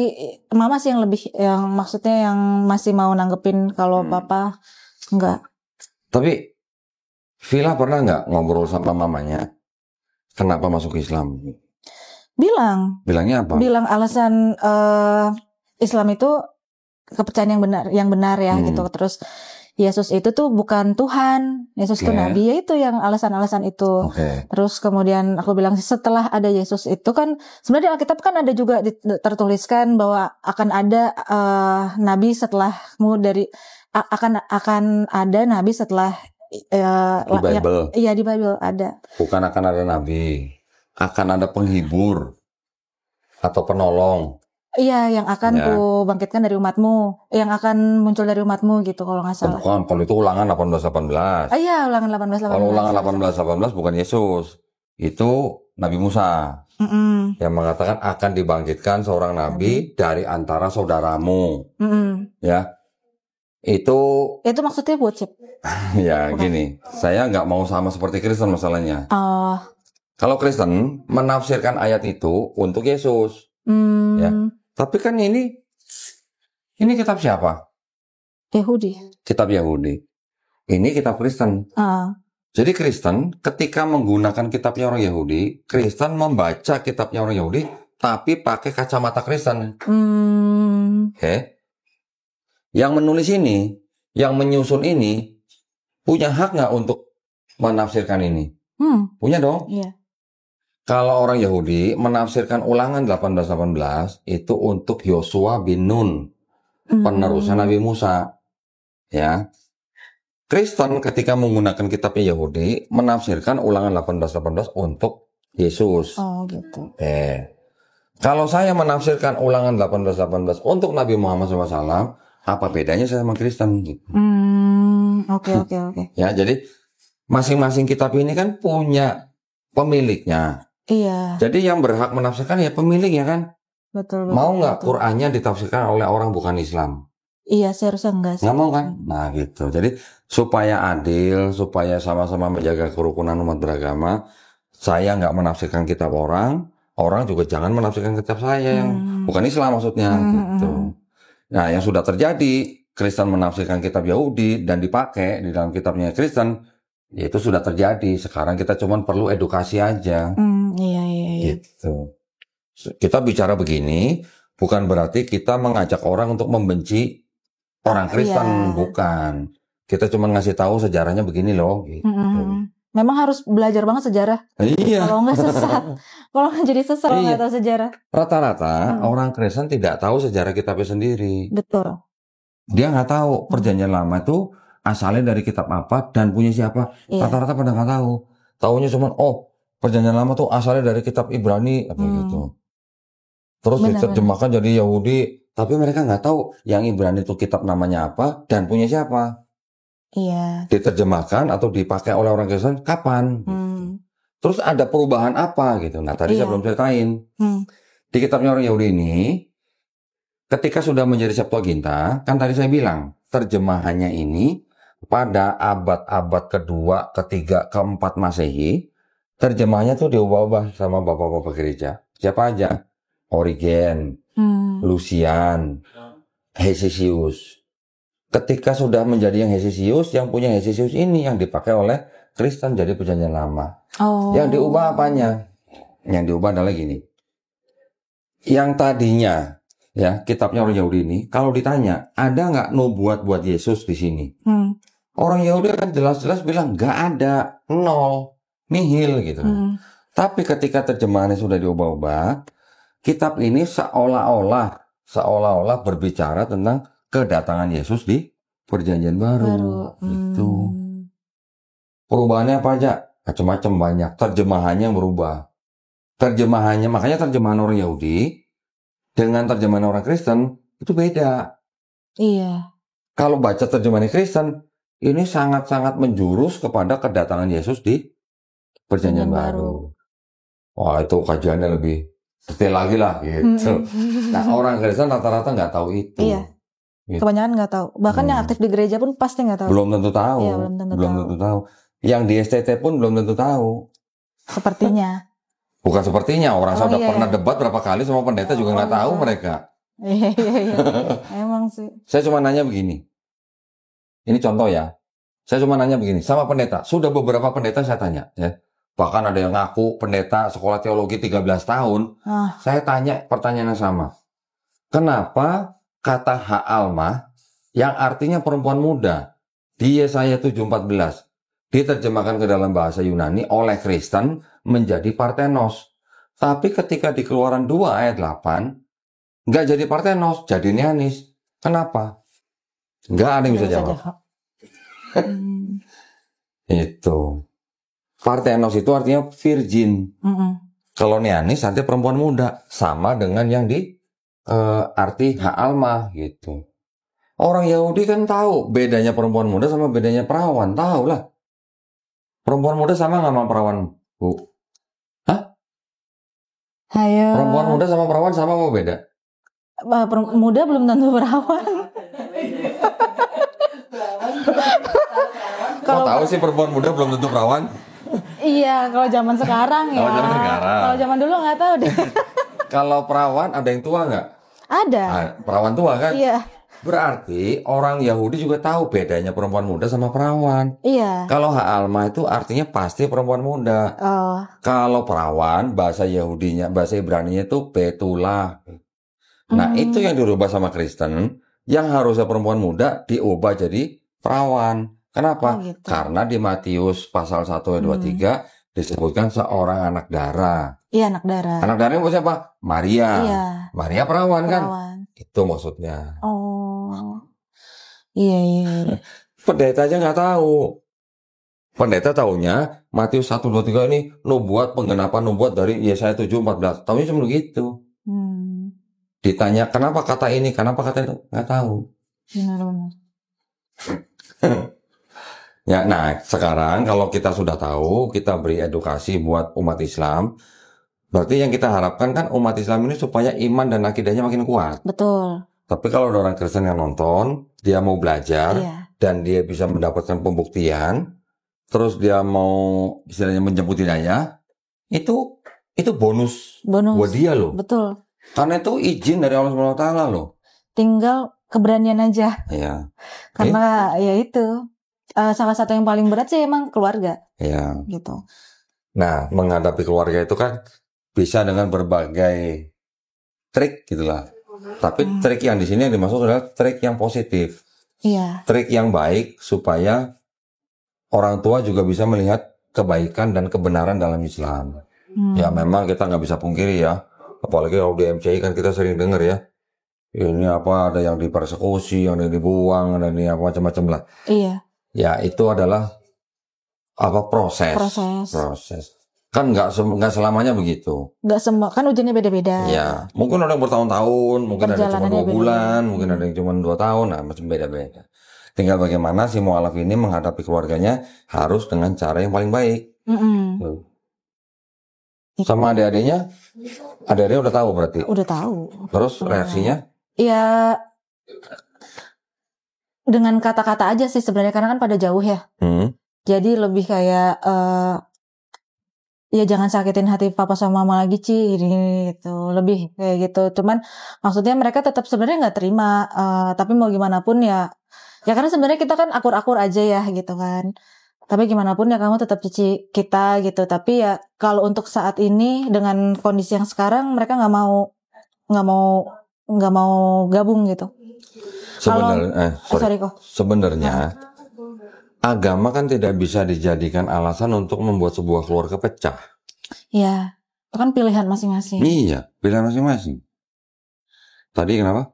mama sih yang lebih, yang maksudnya yang masih mau nanggepin, kalau papa enggak. Tapi Villa pernah nggak ngobrol sama mamanya kenapa masuk Islam? Bilangnya apa? Bilang alasan Islam itu kepercayaan yang benar ya gitu. Terus Yesus itu tuh bukan Tuhan, Yesus itu nabi, ya itu yang alasan-alasan itu. Terus kemudian aku bilang setelah ada Yesus itu kan sebenarnya di Alkitab kan ada juga tertuliskan bahwa akan ada nabi setelahmu, akan ada nabi setelah Di Bible. Iya, di Bible ada. Bukan akan ada nabi, akan ada penghibur atau penolong. Iya, yang akan ku bangkitkan dari umatmu, yang akan muncul dari umatmu gitu kalau nggak salah. Bukan, kalau itu Ulangan 18:18. Iya, Ulangan 18:18. Kalau Ulangan 18:18 bukan Yesus, itu Nabi Musa yang mengatakan akan dibangkitkan seorang nabi dari antara saudaramu. Ya, itu maksudnya buat Cip. Ya gini, saya nggak mau sama seperti Kristen masalahnya. Kalau Kristen menafsirkan ayat itu untuk Yesus, ya. Tapi kan ini kitab siapa? Yahudi. Kitab Yahudi. Ini kitab Kristen. Jadi Kristen ketika menggunakan kitabnya orang Yahudi, Kristen membaca kitabnya orang Yahudi, tapi pakai kacamata Kristen. Oke. Yang menulis ini, yang menyusun ini, punya hak nggak untuk menafsirkan ini? Punya dong. Iya. Kalau orang Yahudi menafsirkan Ulangan 18:18 itu untuk Yosua bin Nun, penerusnya Nabi Musa. Ya. Kristen ketika menggunakan kitabnya Yahudi menafsirkan Ulangan 18:18 untuk Yesus. Oh gitu. Kalau saya menafsirkan Ulangan 18:18 untuk Nabi Muhammad SAW, apa bedanya saya sama Kristen? Oke. Ya, jadi masing-masing kitab ini kan punya pemiliknya. Iya. Jadi yang berhak menafsirkan ya pemiliknya kan. Betul. Mau nggak Qur'annya ditafsirkan oleh orang bukan Islam? Iya, seharusnya enggak sih. Nggak mau kan? Nah gitu. Jadi supaya adil, supaya sama-sama menjaga kerukunan umat beragama, saya nggak menafsirkan kitab orang juga jangan menafsirkan kitab saya yang bukan Islam maksudnya. Gitu. Nah yang sudah terjadi, Kristen menafsirkan kitab Yahudi dan dipakai di dalam kitabnya Kristen, ya itu sudah terjadi. Sekarang kita cuma perlu edukasi aja. Iya. Gitu. Kita bicara begini bukan berarti kita mengajak orang untuk membenci orang Kristen, bukan. Kita cuma ngasih tahu sejarahnya begini loh. Gitu. Memang harus belajar banget sejarah. Iya. Kalau nggak sesat, kalau nggak jadi sesat kalau nggak tahu sejarah. Rata-rata orang Kristen tidak tahu sejarah kitabnya sendiri. Betul. Dia nggak tahu Perjanjian Lama itu asalnya dari kitab apa dan punya siapa. Rata-rata pada nggak tahu. Taunya cuma Perjanjian Lama tuh asalnya dari kitab Ibrani gitu. Terus diterjemahkan jadi Yahudi, tapi mereka nggak tahu yang Ibrani itu kitab namanya apa dan punya siapa. Iya. Diterjemahkan atau dipakai oleh orang Kristen kapan? Gitu. Terus ada perubahan apa gitu. Nah tadi saya belum ceritain. Di kitabnya orang Yahudi ini, ketika sudah menjadi Septuaginta, kan tadi saya bilang terjemahannya ini pada abad-abad kedua, ketiga, keempat Masehi, terjemahannya tuh diubah-ubah sama bapak-bapak gereja. Siapa aja? Origen, Lucian, Hesisius. Ketika sudah menjadi yang Hesisius, yang punya Hesisius ini yang dipakai oleh Kristen jadi Perjanjian Lama. Yang diubah apanya? Yang diubah adalah gini. Yang tadinya ya kitabnya orang Yahudi ini, kalau ditanya ada nggak nubuat buat Yesus di sini? Orang Yahudi kan jelas-jelas bilang nggak ada, nol, nihil gitu. Tapi ketika terjemahannya sudah diubah-ubah, kitab ini seolah-olah berbicara tentang kedatangan Yesus di Perjanjian Baru. Gitu. Perubahannya apa aja? Macam-macam banyak. Terjemahannya yang berubah. Makanya terjemahan orang Yahudi dengan terjemahan orang Kristen itu beda. Iya. Kalau baca terjemahan Kristen, ini sangat-sangat menjurus kepada kedatangan Yesus di Perjanjian baru. Wah, itu kajiannya lebih detail lagi lah gitu. Nah, orang Kristen rata-rata nggak tahu itu. Iya. Gitu. Kebanyakan nggak tahu. Bahkan yang aktif di gereja pun pasti nggak tahu. Belum tentu tahu. Iya, belum tentu tahu. Yang di STT pun belum tentu tahu. Sepertinya. Bukan sepertinya, orang saya udah pernah debat berapa kali sama pendeta juga nggak tahu mereka. Iya. Emang sih. Saya cuma nanya begini. Ini contoh ya. Saya cuma nanya begini sama pendeta. Sudah beberapa pendeta saya tanya ya. Bahkan ada yang ngaku pendeta sekolah teologi 13 tahun. Saya tanya pertanyaan yang sama. Kenapa kata ha'alma yang artinya perempuan muda di Yesaya 7:14 diterjemahkan ke dalam bahasa Yunani oleh Kristen menjadi Parthenos. Tapi ketika di Keluaran 2 ayat 8 nggak jadi Parthenos, jadi Neanis. Kenapa? Nggak ada yang bisa jawab. Itu. Parthenos itu artinya virgin. Kalau Neanis artinya perempuan muda. Sama dengan yang di arti ha'alma gitu. Orang Yahudi kan tahu bedanya perempuan muda sama bedanya perawan. Tahu lah. Perempuan muda sama nggak sama perawan, Bu? Hah? Ayo. Perempuan muda sama perawan sama apa beda? Muda belum tentu perawan. Kok tahu sih perempuan muda belum tentu perawan? Iya, kalau zaman sekarang ya. Kalau zaman dulu nggak tahu deh. Kalau perawan ada yang tua nggak? Ada. Perawan tua kan? Iya. Berarti orang Yahudi juga tahu bedanya perempuan muda sama perawan. Iya. Kalau ha'alma itu artinya pasti perempuan muda. Oh. Kalau perawan bahasa Yahudinya, bahasa Ibraninya itu betulah. Nah itu yang dirubah sama Kristen. Yang harusnya perempuan muda diubah jadi perawan. Kenapa? Gitu. Karena di Matius pasal 1 ayat 23 disebutkan seorang anak darah. Iya, anak darah. Anak darahnya buat siapa? Maria. Iya. Maria perawan kan? Itu maksudnya. Oh. Iya. Pendeta aja nggak tahu. Pendeta taunya Matius 1:23 ini nubuat penggenapan nubuat dari Yesaya 7:14. Taunya cuma begitu. Ditanya kenapa kata ini, kenapa kata itu, nggak tahu. Benar. Ya, nah sekarang kalau kita sudah tahu, kita beri edukasi buat umat Islam. Berarti yang kita harapkan kan umat Islam ini supaya iman dan akidahnya makin kuat. Betul. Tapi kalau ada orang Kristen yang nonton, dia mau belajar dan dia bisa mendapatkan pembuktian, terus dia mau istilahnya menjemput hidayah, itu bonus buat dia loh. Betul. Karena itu izin dari Allah SWT loh. Tinggal keberanian aja. Iya. Karena ya itu. Salah satu yang paling berat sih emang keluarga. Iya. Gitu. Nah, menghadapi keluarga itu kan bisa dengan berbagai trik gitulah. Tapi trik yang di sini yang dimaksud adalah trik yang positif. Iya. Trik yang baik supaya orang tua juga bisa melihat kebaikan dan kebenaran dalam Islam. Ya memang kita nggak bisa pungkiri ya. Apalagi kalau di MCI kan kita sering dengar ya. Ini apa ada yang dipersekusi, yang dibuang, ada ini apa macam-macam lah. Iya. Ya itu adalah apa proses. Kan nggak selamanya begitu. Nggak semua kan ujiannya beda-beda. Ya mungkin ada yang bertahun-tahun, mungkin ada yang cuma 2 bulan, mungkin ada yang cuma 2 tahun, nah macam beda-beda. Tinggal bagaimana si mu'alaf ini menghadapi keluarganya harus dengan cara yang paling baik. Sama adik-adiknya udah tahu berarti. Udah tahu. Terus reaksinya? Ya dengan kata-kata aja sih sebenarnya karena kan pada jauh ya. Jadi lebih kayak ya jangan sakitin hati papa sama mama lagi gitu. Lebih kayak gitu. Cuman maksudnya mereka tetap sebenarnya nggak terima. Tapi mau gimana pun ya karena sebenarnya kita kan akur-akur aja ya gitu kan. Tapi gimana pun ya kamu tetap cici kita gitu. Tapi ya kalau untuk saat ini dengan kondisi yang sekarang mereka nggak mau gabung gitu. Sebenarnya agama kan tidak bisa dijadikan alasan untuk membuat sebuah keluarga pecah. Iya, itu kan pilihan masing-masing. Iya, pilihan masing-masing. Tadi kenapa?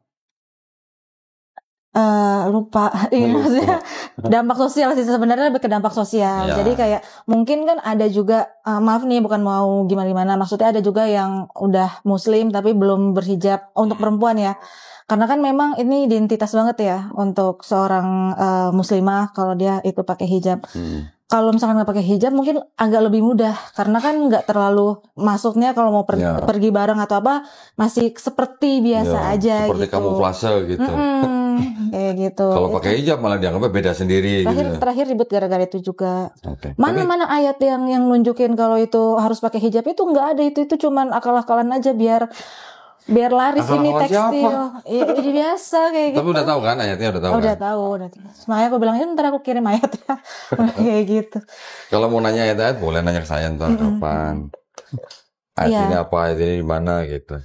Lupa. Maksudnya dampak sosial sih sebenarnya lebih ke dampak sosial. Ya. Jadi kayak mungkin kan ada juga maaf nih bukan mau gimana-gimana, maksudnya ada juga yang udah muslim tapi belum berhijab untuk perempuan ya. Karena kan memang ini identitas banget ya untuk seorang muslimah kalau dia itu pakai hijab. kalau misalkan nggak pakai hijab mungkin agak lebih mudah karena kan nggak terlalu masuknya kalau mau pergi bareng atau apa masih seperti biasa aja seperti gitu. kamuflase gitu. Kayak gitu. Kalau pakai hijab malah dianggapnya beda sendiri. Terakhir ribut gara-gara itu juga. Okay. Mana ayat yang nunjukin kalau itu harus pakai hijab itu nggak ada, itu cuman akal-akalan aja biar laris ini tekstil. Ya, biasa kayak gitu. Tapi udah tahu kan ayatnya udah tahu. Udah tahu. Makanya aku bilang ntar aku kirim ayatnya. Kayak gitu. Kalau mau nanya ayat boleh nanya ke saya ntar kapan. Ayat ini apa, ayat ini di mana gitu.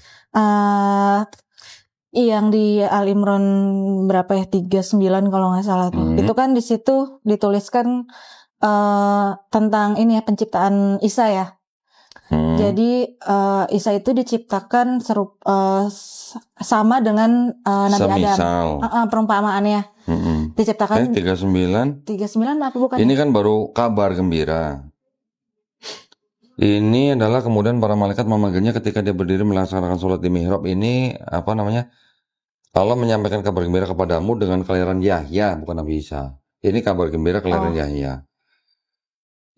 Yang di Al Imran berapa ya 39 kalau nggak salah tuh. Itu kan di situ dituliskan tentang ini ya penciptaan Isa ya. Jadi Isa itu diciptakan sama dengan Nabi Adam. Perumpamaannya. Diciptakan 39 apa bukan? Ini kan baru kabar gembira. Ini adalah kemudian para malaikat memanggilnya ketika dia berdiri melaksanakan sholat di mihrab. Ini apa namanya? Allah menyampaikan kabar gembira kepadamu dengan kelahiran Yahya, bukan Nabi Isa. Ini kabar gembira kelahiran Yahya.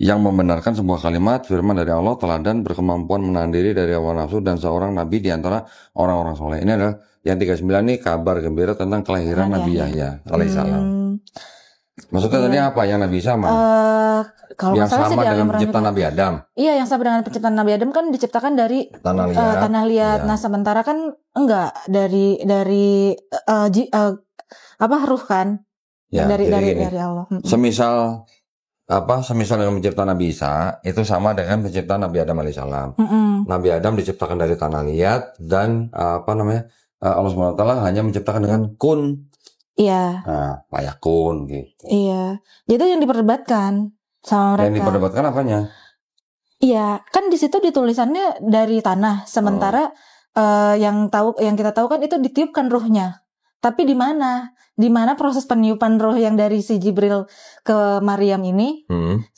Yang membenarkan sebuah kalimat firman dari Allah, teladan berkemampuan menahan diri dari hawa nafsu dan seorang nabi di antara orang-orang soleh. Ini adalah yang 39 ini kabar gembira tentang kelahiran Nabi Yahya alaihissalam. Maksudnya tadi apa yang Nabi Isa kalau yang sama dengan penciptaan Nabi Adam. Iya, yang sama dengan penciptaan Nabi Adam kan diciptakan dari tanah liat. Nah, sementara kan enggak dari ruh kan? Ya, dari Allah. Semisal dengan penciptaan Nabi Isa itu sama dengan penciptaan Nabi Adam alaihissalam. Nabi Adam diciptakan dari tanah liat dan Allah SWT hanya menciptakan dengan kun. Iya. Nah, payakun gitu. Iya. Itu yang diperdebatkan sama mereka. Yang diperdebatkan apanya? Iya, kan di situ ditulisannya dari tanah. Sementara yang kita tahu kan itu ditiupkan ruhnya. Tapi di mana? Di mana proses peniupan ruh yang dari si Jibril ke Maryam ini?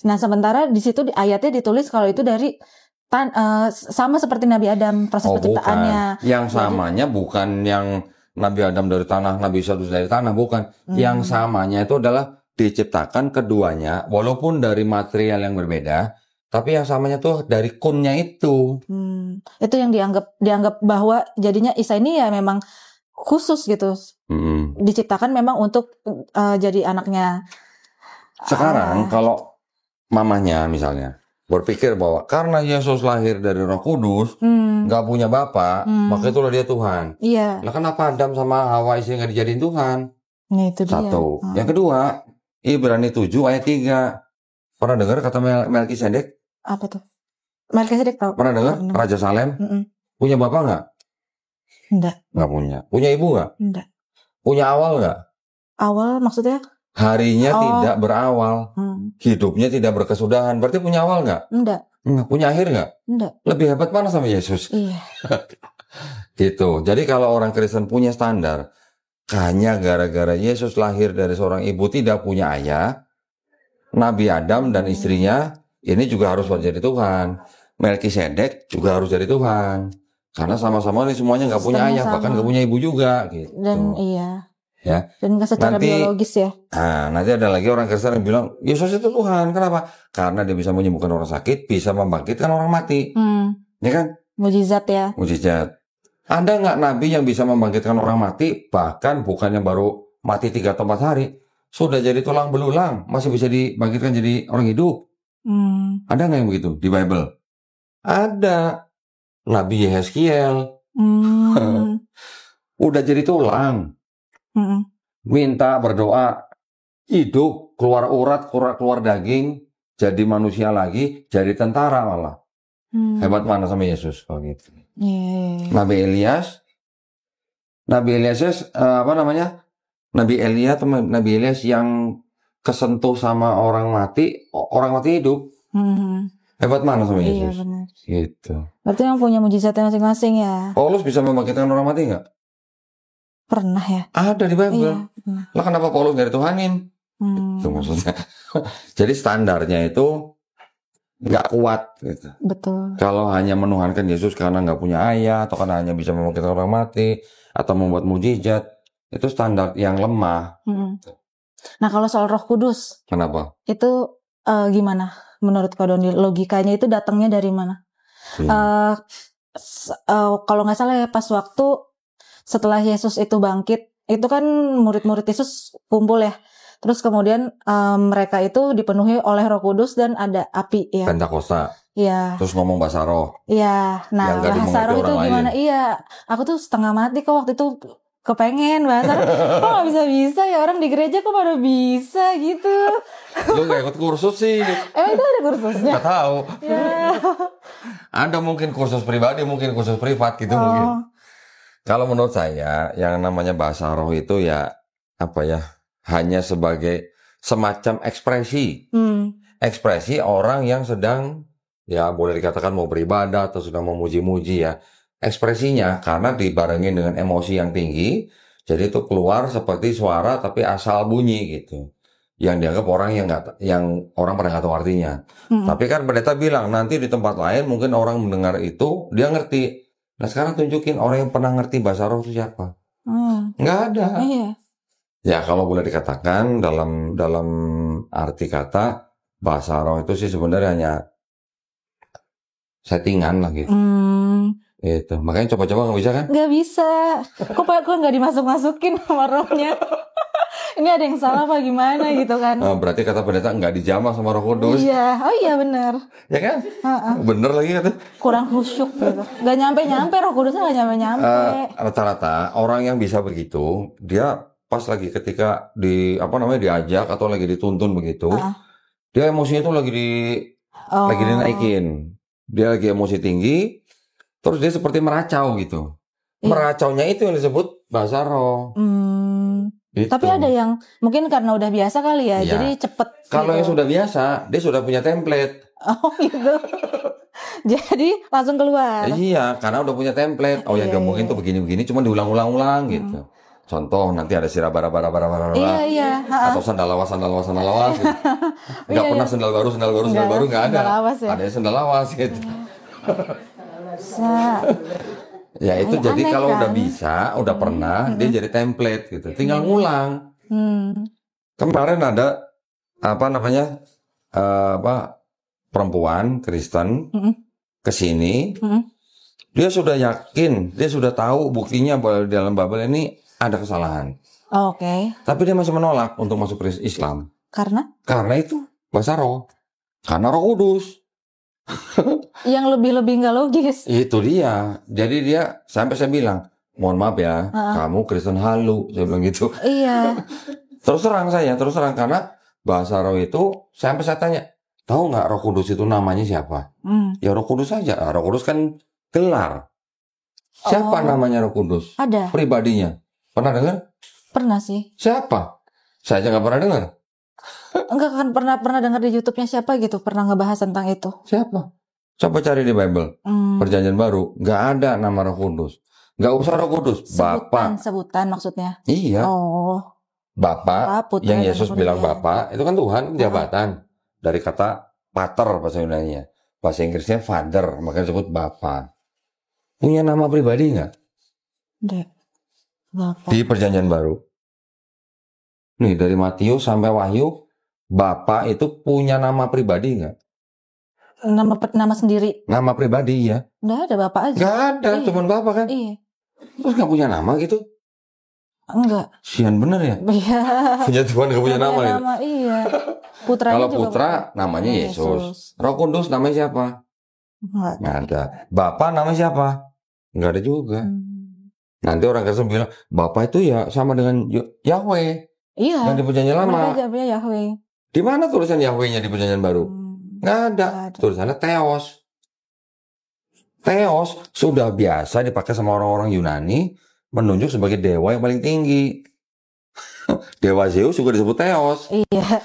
Nah, sementara di situ ayatnya ditulis kalau itu dari sama seperti Nabi Adam proses penciptaannya. Bukan. Yang samanya bukan yang Nabi Adam dari tanah, Nabi Isa dari tanah, bukan. Yang samanya itu adalah diciptakan keduanya walaupun dari material yang berbeda, tapi yang samanya tuh dari kunnya itu. Itu yang dianggap bahwa jadinya Isa ini ya memang khusus gitu. Diciptakan memang untuk jadi anaknya. Sekarang kalau mamanya misalnya berpikir bahwa karena Yesus lahir dari Roh Kudus, nggak punya bapak, maka itulah dia Tuhan. Iya. Lah kenapa Adam sama Hawa istri nggak dijadiin Tuhan? Nah, itu dia. Satu. Yang kedua, Ibrani 7 ayat 3. Pernah dengar kata Melkisedek? Apa tuh? Melkisedek tahu. Pernah dengar? Raja Salem? Punya bapak nggak? Enggak. Nggak punya. Punya ibu nggak? Enggak. Punya awal nggak? Awal maksudnya? Harinya tidak berawal. Hidupnya tidak berkesudahan. Berarti punya awal nggak? Enggak. Punya akhir nggak? Enggak. Lebih hebat mana sama Yesus? Iya. Gitu. Jadi kalau orang Kristen punya standar, hanya gara-gara Yesus lahir dari seorang ibu tidak punya ayah, Nabi Adam dan istrinya ini juga harus jadi Tuhan. Melkisedek juga harus jadi Tuhan. Karena sama-sama ini semuanya nggak punya ayah, bahkan nggak punya ibu juga. Gitu. Dan iya. Ya. Dan nggak secara biologis ya. Nah, nanti ada lagi orang Kristen yang bilang Yesus itu Tuhan. Kenapa? Karena dia bisa menyembuhkan orang sakit, bisa membangkitkan orang mati. Ya kan? Mujizat ya. Mujizat. Ada nggak nabi yang bisa membangkitkan orang mati, bahkan bukannya baru mati 3 atau 4 hari, sudah jadi tulang belulang, masih bisa dibangkitkan jadi orang hidup? Ada nggak yang begitu di Bible? Ada. Nabi Yeskiel. Udah jadi tulang. Minta berdoa, hidup, keluar urat, keluar daging, jadi manusia lagi, jadi tentara malah. Hebat mana sama Yesus kalau gitu. Nabi Elias Nabi Elias yang kesentuh sama orang mati hidup. Hebat mana sama Yesus? Iya benar. Gitu. Berarti yang punya mujizatnya masing-masing ya. Paulus bisa membangkitkan orang mati nggak? Pernah ya. Ada di Bible. Iya. Lah kenapa Paulus nggak dituhanin? Itu maksudnya. Jadi standarnya itu nggak kuat gitu. Betul. Kalau hanya menuhankan Yesus karena nggak punya ayah atau karena hanya bisa membangkitkan orang mati atau membuat mujizat, itu standar yang lemah. Nah kalau soal Roh Kudus, Kenapa? itu gimana menurut Kak Doni, logikanya itu datangnya dari mana? Kalau nggak salah ya, pas waktu setelah Yesus itu bangkit, itu kan murid-murid Yesus kumpul ya. Terus kemudian mereka itu dipenuhi oleh Roh Kudus dan ada api ya. Pentakosta. Iya. Terus ngomong bahasa roh. Iya. Nah, bahasa roh itu gimana? Iya. Aku tuh setengah mati kok waktu itu, kepengen bahasa roh. Kok nggak bisa ya, orang di gereja kok pada bisa gitu. Lu nggak ikut kursus sih? Emang itu ada kursusnya? Nggak tahu. Ya. Ada mungkin kursus pribadi, mungkin kursus privat gitu mungkin. Kalau menurut saya, yang namanya bahasa roh itu ya apa ya? Hanya sebagai semacam ekspresi. Ekspresi orang yang sedang, ya boleh dikatakan mau beribadah atau sedang memuji-muji ya. Ekspresinya karena dibarengin dengan emosi yang tinggi, jadi itu keluar seperti suara tapi asal bunyi gitu. Yang dianggap orang yang orang pada nggak tahu artinya. Tapi kan pendeta bilang nanti di tempat lain mungkin orang mendengar itu dia ngerti. Nah sekarang tunjukin orang yang pernah ngerti bahasa roh itu siapa? Nggak ada. Iya. Ya kalau boleh dikatakan dalam arti kata bahasa roh itu sih sebenarnya hanya settingan lah gitu. Itu makanya coba-coba nggak bisa kan? Nggak bisa. Kok nggak dimasuk-masukin sama rohnya? Ini ada yang salah apa gimana gitu kan? Berarti kata pendeta nggak dijamah sama Roh Kudus. Iya, oh iya benar. Ya kan? Bener lagi kata. Kurang khusyuk gitu. Nggak nyampe Roh Kudusnya nggak nyampe. Rata-rata orang yang bisa begitu, dia pas lagi ketika diajak atau lagi dituntun begitu, dia emosinya itu lagi dinaikin. Dia lagi emosi tinggi, terus dia seperti meracau gitu. Meracaunya itu yang disebut bahasa roh. Gitu. Tapi ada yang mungkin karena udah biasa kali ya, jadi cepet. Kalau gitu. yang sudah biasa, dia sudah punya template. Oh gitu. Jadi langsung keluar. Iya, karena udah punya template. Oh yang dia mungkin tuh begini-begini, cuma diulang-ulang gitu. Contoh nanti ada sirabara-bara. Iya. Atau sandal lawas gitu. Nggak pernah sandal baru nggak ada. Ada sandal lawas gitu. Bisa. Ya itu jadi kalau kan? udah bisa, udah pernah, dia jadi template gitu. Tinggal ngulang. Kemarin ada perempuan Kristen kesini, dia sudah yakin, dia sudah tahu buktinya bahwa di dalam Bible ini ada kesalahan. Oke. Tapi dia masih menolak untuk masuk Islam. Karena itu bahasa roh. Karena Roh Kudus. Yang lebih nggak logis. Itu dia. Jadi dia sampai saya bilang, mohon maaf ya, kamu Kristen halu. Saya bilang gitu. Iya. Terus terang karena bahasa roh itu sampai saya tanya, tahu nggak Roh Kudus itu namanya siapa? Ya Roh Kudus saja. Roh Kudus kan gelar. Siapa namanya Roh Kudus? Ada. Pribadinya. Pernah dengar? Pernah sih. Siapa? Saya aja nggak pernah dengar. Enggak kan pernah dengar di YouTube-nya siapa gitu, pernah ngebahas tentang itu. Siapa? Coba cari di Bible. Perjanjian Baru, nggak ada nama Roh Kudus. Nggak usah Roh Kudus, Bapa. Sebutan maksudnya. Iya. Oh. Bapa, yang Yesus bilang Bapa, itu kan Tuhan jabatan. Dari kata pater bahasa Yunani-nya. Bahasa Inggrisnya father, makanya disebut Bapa. Punya nama pribadi nggak? Enggak. Bapa. Di Perjanjian Baru. Nih dari Matius sampai Wahyu, Bapa itu punya nama pribadi nggak? Nama sendiri. Nama pribadi ya. Nggak ada Bapak aja. Nggak ada, cuman Bapak kan. Iya. Terus nggak punya nama gitu? Enggak. Sian bener ya. Iya. Punya Tuhan nggak punya nama ya. Iya. Putranya kalau juga putra namanya Yesus. Roh Kudus namanya siapa? Nggak ada. Bapak namanya siapa? Nggak ada juga. Nanti orang Kristen bilang Bapak itu ya sama dengan Yahweh. Iya. Yang di Perjanjian Lama. Yahweh. Di mana tulisan Yahweh-nya di Perjanjian Baru? Nggak ada. Tulisannya Theos. Theos sudah biasa dipakai sama orang-orang Yunani menunjuk sebagai dewa yang paling tinggi. Dewa Zeus juga disebut Theos. Iya.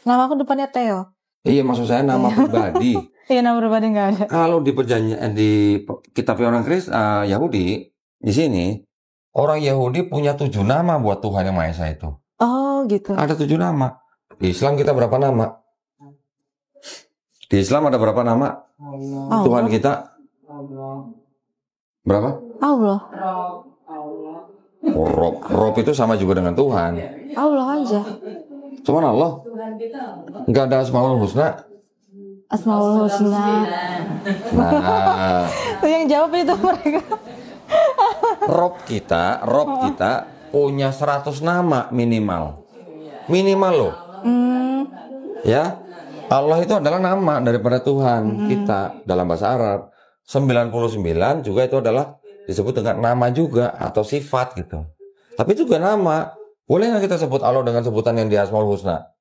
Nama aku depannya Theo. Iya, maksud saya nama pribadi. Iya, nama pribadi nggak ada. Kalau di perjanjian di kitab orang Kristen Yahudi di sini orang Yahudi punya 7 nama buat Tuhan yang Maha Esa itu. Oh, gitu. Ada 7 nama. Di Islam kita berapa nama? Di Islam ada berapa nama? Allah. Tuhan kita? Berapa? Allah. Rob itu sama juga dengan Tuhan. Allah aja. Cuman Allah. Nggak ada Asmaul Husna. Asmaul Husna. Nah, Yang jawab itu mereka. Rob kita punya 100 nama minimal. Minimal loh. Ya. Allah itu adalah nama daripada Tuhan kita dalam bahasa Arab. 99 juga itu adalah disebut dengan nama juga atau sifat gitu. Tapi juga nama. Boleh nggak kita sebut Allah dengan sebutan yang di Asmaul Husna?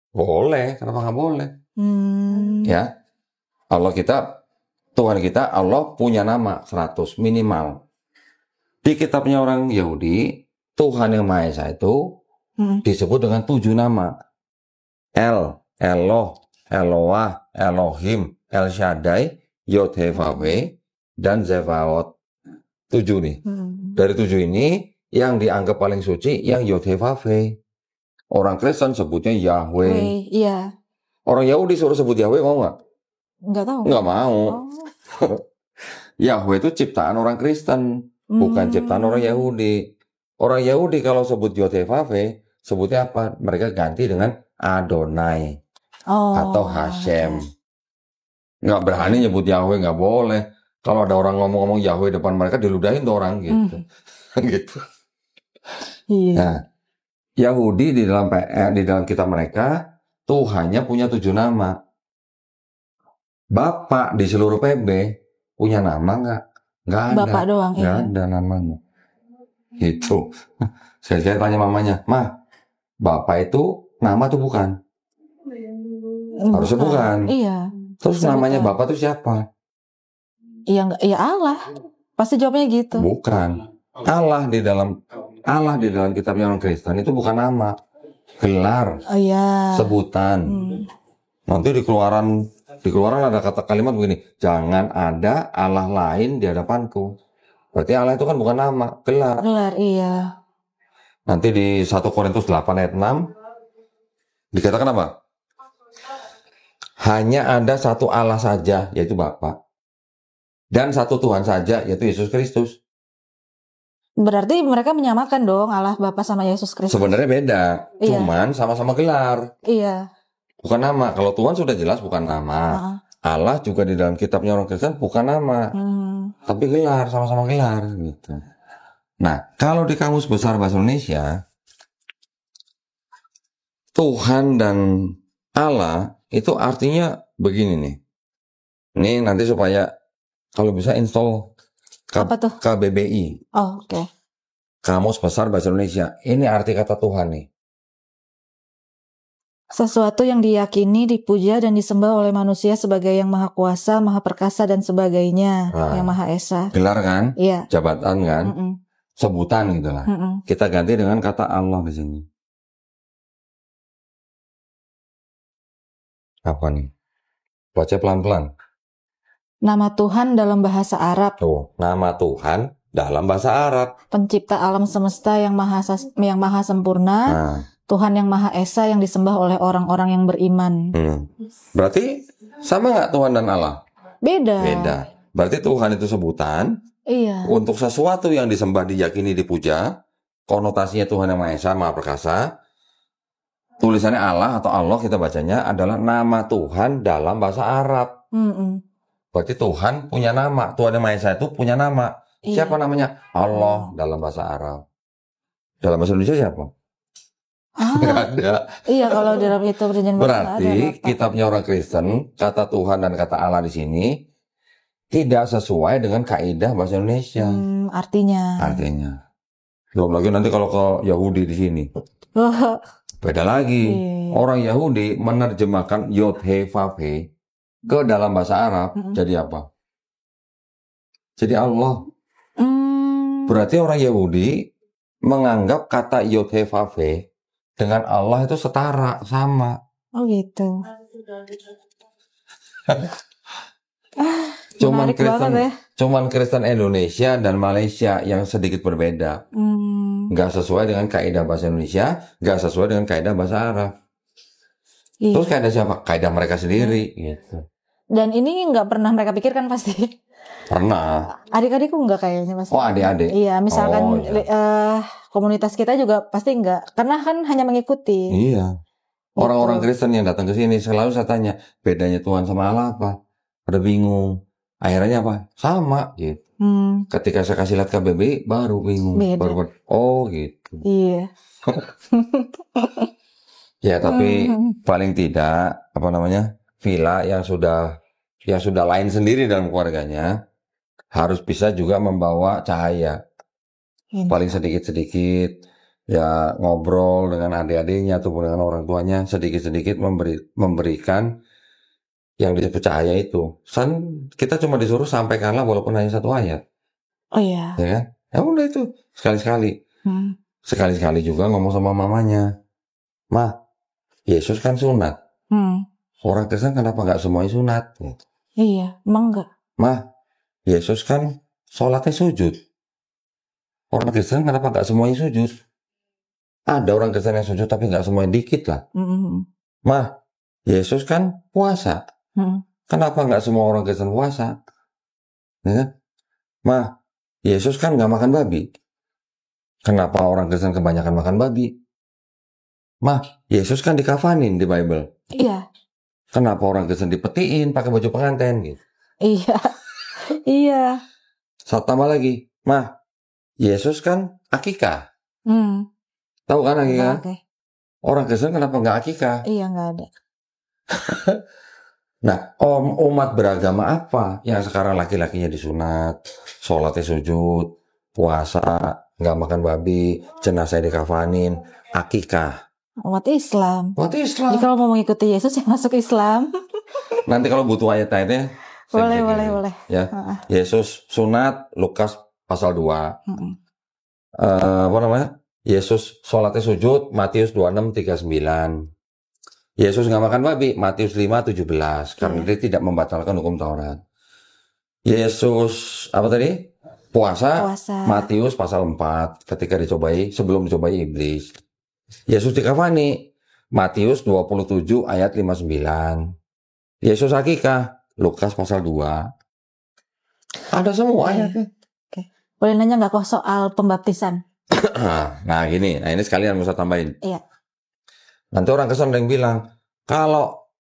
Boleh, kenapa nggak boleh? Ya, Allah kita, Tuhan kita, Allah punya nama 100 minimal. Di kitabnya orang Yahudi, Tuhan yang Maha Esa itu disebut dengan 7 nama. Eloh, Eloah, Elohim, El Shaddai, Yod-Heh-Vah-Weh, dan Zevaot. 7 nih. Dari 7 ini, yang dianggap paling suci, yang Yod-Heh-Vah-Weh. Orang Kristen sebutnya Yahweh. Iya. Orang Yahudi suruh sebut Yahweh, mau nggak? Nggak tahu. Nggak mau. Yahweh itu ciptaan orang Kristen, bukan ciptaan orang Yahudi. Orang Yahudi kalau sebut Yod-Heh-Vah-Weh, sebutnya apa? Mereka ganti dengan Adonai atau Hashem. Nggak berani nyebut Yahweh, nggak boleh. Kalau ada orang ngomong-ngomong Yahweh depan mereka, diludahin tuh orang gitu. Gitu. Iya. Nah, Yahudi di dalam kitab mereka, Tuhannya punya 7 nama. Bapak di seluruh PB punya nama nggak? Nggak ada. Bapak doang. Nggak ada namanya. Gitu. Saya tanya mamanya, "Mah, Bapak itu nama tuh bukan?" Harusnya bukan. Iya. Terus namanya Bapak tuh siapa? Iya enggak, iya Allah. Pasti jawabnya gitu. Bukan. Allah di dalam kitabnya orang Kristen itu bukan nama, gelar, Oh iya. sebutan. Nanti di keluaran ada kata kalimat begini, jangan ada Allah lain di hadapanku. Berarti Allah itu kan bukan nama, gelar. Gelar, iya. Nanti di 1 Korintus 8 ayat 6 dikatakan apa? Hanya ada satu Allah saja, yaitu Bapa. Dan satu Tuhan saja, yaitu Yesus Kristus. Berarti mereka menyamakan dong Allah Bapa sama Yesus Kristus. Sebenarnya beda, Iya. cuman sama-sama gelar. Iya. Bukan nama. Kalau Tuhan sudah jelas bukan nama. Allah juga di dalam kitabnya orang Kristen bukan nama. Tapi gelar, sama-sama gelar gitu. Nah, kalau di Kamus Besar Bahasa Indonesia, Tuhan dan Allah itu artinya begini nih. Ini nanti supaya kalau bisa install Apa tuh? KBBI. Oh, oke. Kamus Besar Bahasa Indonesia. Ini arti kata Tuhan nih. Sesuatu yang diyakini, dipuja, dan disembah oleh manusia sebagai yang maha kuasa, maha perkasa, dan sebagainya. Nah, yang maha esa. Gelar kan? Iya. Jabatan kan? Sebutan gitu lah. Kita ganti dengan kata Allah di sini. Apa nih? Baca pelan-pelan. Nama Tuhan dalam bahasa Arab. Tuh, nama Tuhan dalam bahasa Arab. Pencipta alam semesta yang maha sempurna. Nah. Tuhan yang maha esa yang disembah oleh orang-orang yang beriman. Berarti sama nggak Tuhan dan Allah? Beda. Berarti Tuhan itu sebutan. Iya. Untuk sesuatu yang disembah, diyakini, dipuja. Konotasinya Tuhan yang maha esa, maha perkasa. Tulisannya Allah atau Allah kita bacanya adalah nama Tuhan dalam bahasa Arab. Berarti Tuhan punya nama. Tuhan yang Maha Esa itu punya nama. Iya. Siapa namanya? Allah dalam bahasa Arab. Dalam bahasa Indonesia siapa? Nggak ada. Iya, kalau dalam itu perjanjian baru berarti kitabnya orang Kristen, kata Tuhan dan kata Allah di sini tidak sesuai dengan kaidah bahasa Indonesia. Artinya. Belum lagi nanti kalau ke Yahudi di sini. Beda lagi. Orang Yahudi menerjemahkan Yod-Heh-Vah-Weh ke dalam bahasa Arab jadi apa? Jadi Allah. Berarti orang Yahudi menganggap kata Yod-Heh-Vah-Weh dengan Allah itu setara, sama. Oh gitu. Cuman Kristen Indonesia dan Malaysia yang sedikit berbeda. Nggak sesuai dengan kaidah bahasa Indonesia, nggak sesuai dengan kaidah bahasa Arab. Iya. Terus kaidah siapa? Kaidah mereka sendiri gitu. Dan ini nggak pernah mereka pikirkan pasti. Pernah. Adik-adikku nggak kayaknya pasti. Oh, adik-adik. Iya, misalkan komunitas kita juga pasti nggak, karena kan hanya mengikuti. Iya. Orang-orang Kristen yang datang ke sini selalu saya tanya, bedanya Tuhan sama Allah apa? Pada bingung. Akhirnya apa? Sama gitu. Ketika saya kasih lihat KBBI baru bingung. Beda. Oh gitu. Iya. Ya tapi paling tidak apa namanya villa yang sudah lain sendiri dalam keluarganya harus bisa juga membawa cahaya. Paling sedikit-sedikit ya ngobrol dengan adik-adiknya ataupun dengan orang tuanya sedikit-sedikit memberikan yang disebut cahaya itu. Kita cuma disuruh sampaikanlah walaupun hanya 1 ayat. Oh iya. Ya kan? Ya udah itu sekali-sekali. Sekali-sekali juga ngomong sama mamanya. Ma, Yesus kan sunat. Orang Kristen kenapa nggak semuanya sunat? Iya, emang enggak. Ma, Yesus kan sholatnya sujud. Orang Kristen kenapa nggak semuanya sujud? Ada orang Kristen yang sujud tapi nggak semuanya, dikit lah. Ma, Yesus kan puasa. Kenapa nggak semua orang Kristen puasa? Ya? Ma, Yesus kan nggak makan babi. Kenapa orang Kristen kebanyakan makan babi? Ma, Yesus kan dikafanin di Bible. Iya. Kenapa orang Kristen dipetiin pakai baju pengantin gitu? Iya. Iya. Satu tambah lagi, Ma, Yesus kan akikah. Tahu kan akikah? Okay. Orang Kristen kenapa nggak akikah? Iya, nggak ada. Nah, umat beragama apa yang sekarang laki-lakinya disunat, sholatnya sujud, puasa, nggak makan babi, jenazah dikafanin, akikah? Umat Islam. Umat Islam. Jadi kalau mau mengikuti Yesus ya masuk Islam. Nanti kalau butuh ayat-ayatnya, boleh. Ya, Yesus sunat, Lukas pasal 2. Apa namanya? Yesus sholatnya sujud, Matius 26:39. Yesus nggak makan babi, Matius 5:17. Karena dia tidak membatalkan hukum Taurat. Yesus apa tadi? Puasa. Matius pasal 4. Ketika sebelum dicobai iblis. Yesus dikafani, Matius 27 ayat 59. Yesus akikah, Lukas pasal 2. Ada semua ayatnya. Oke. Boleh nanya nggak kok soal pembaptisan? Nah ini sekalian bisa tambahin. Iya. Nanti orang Kristen yang bilang, kalau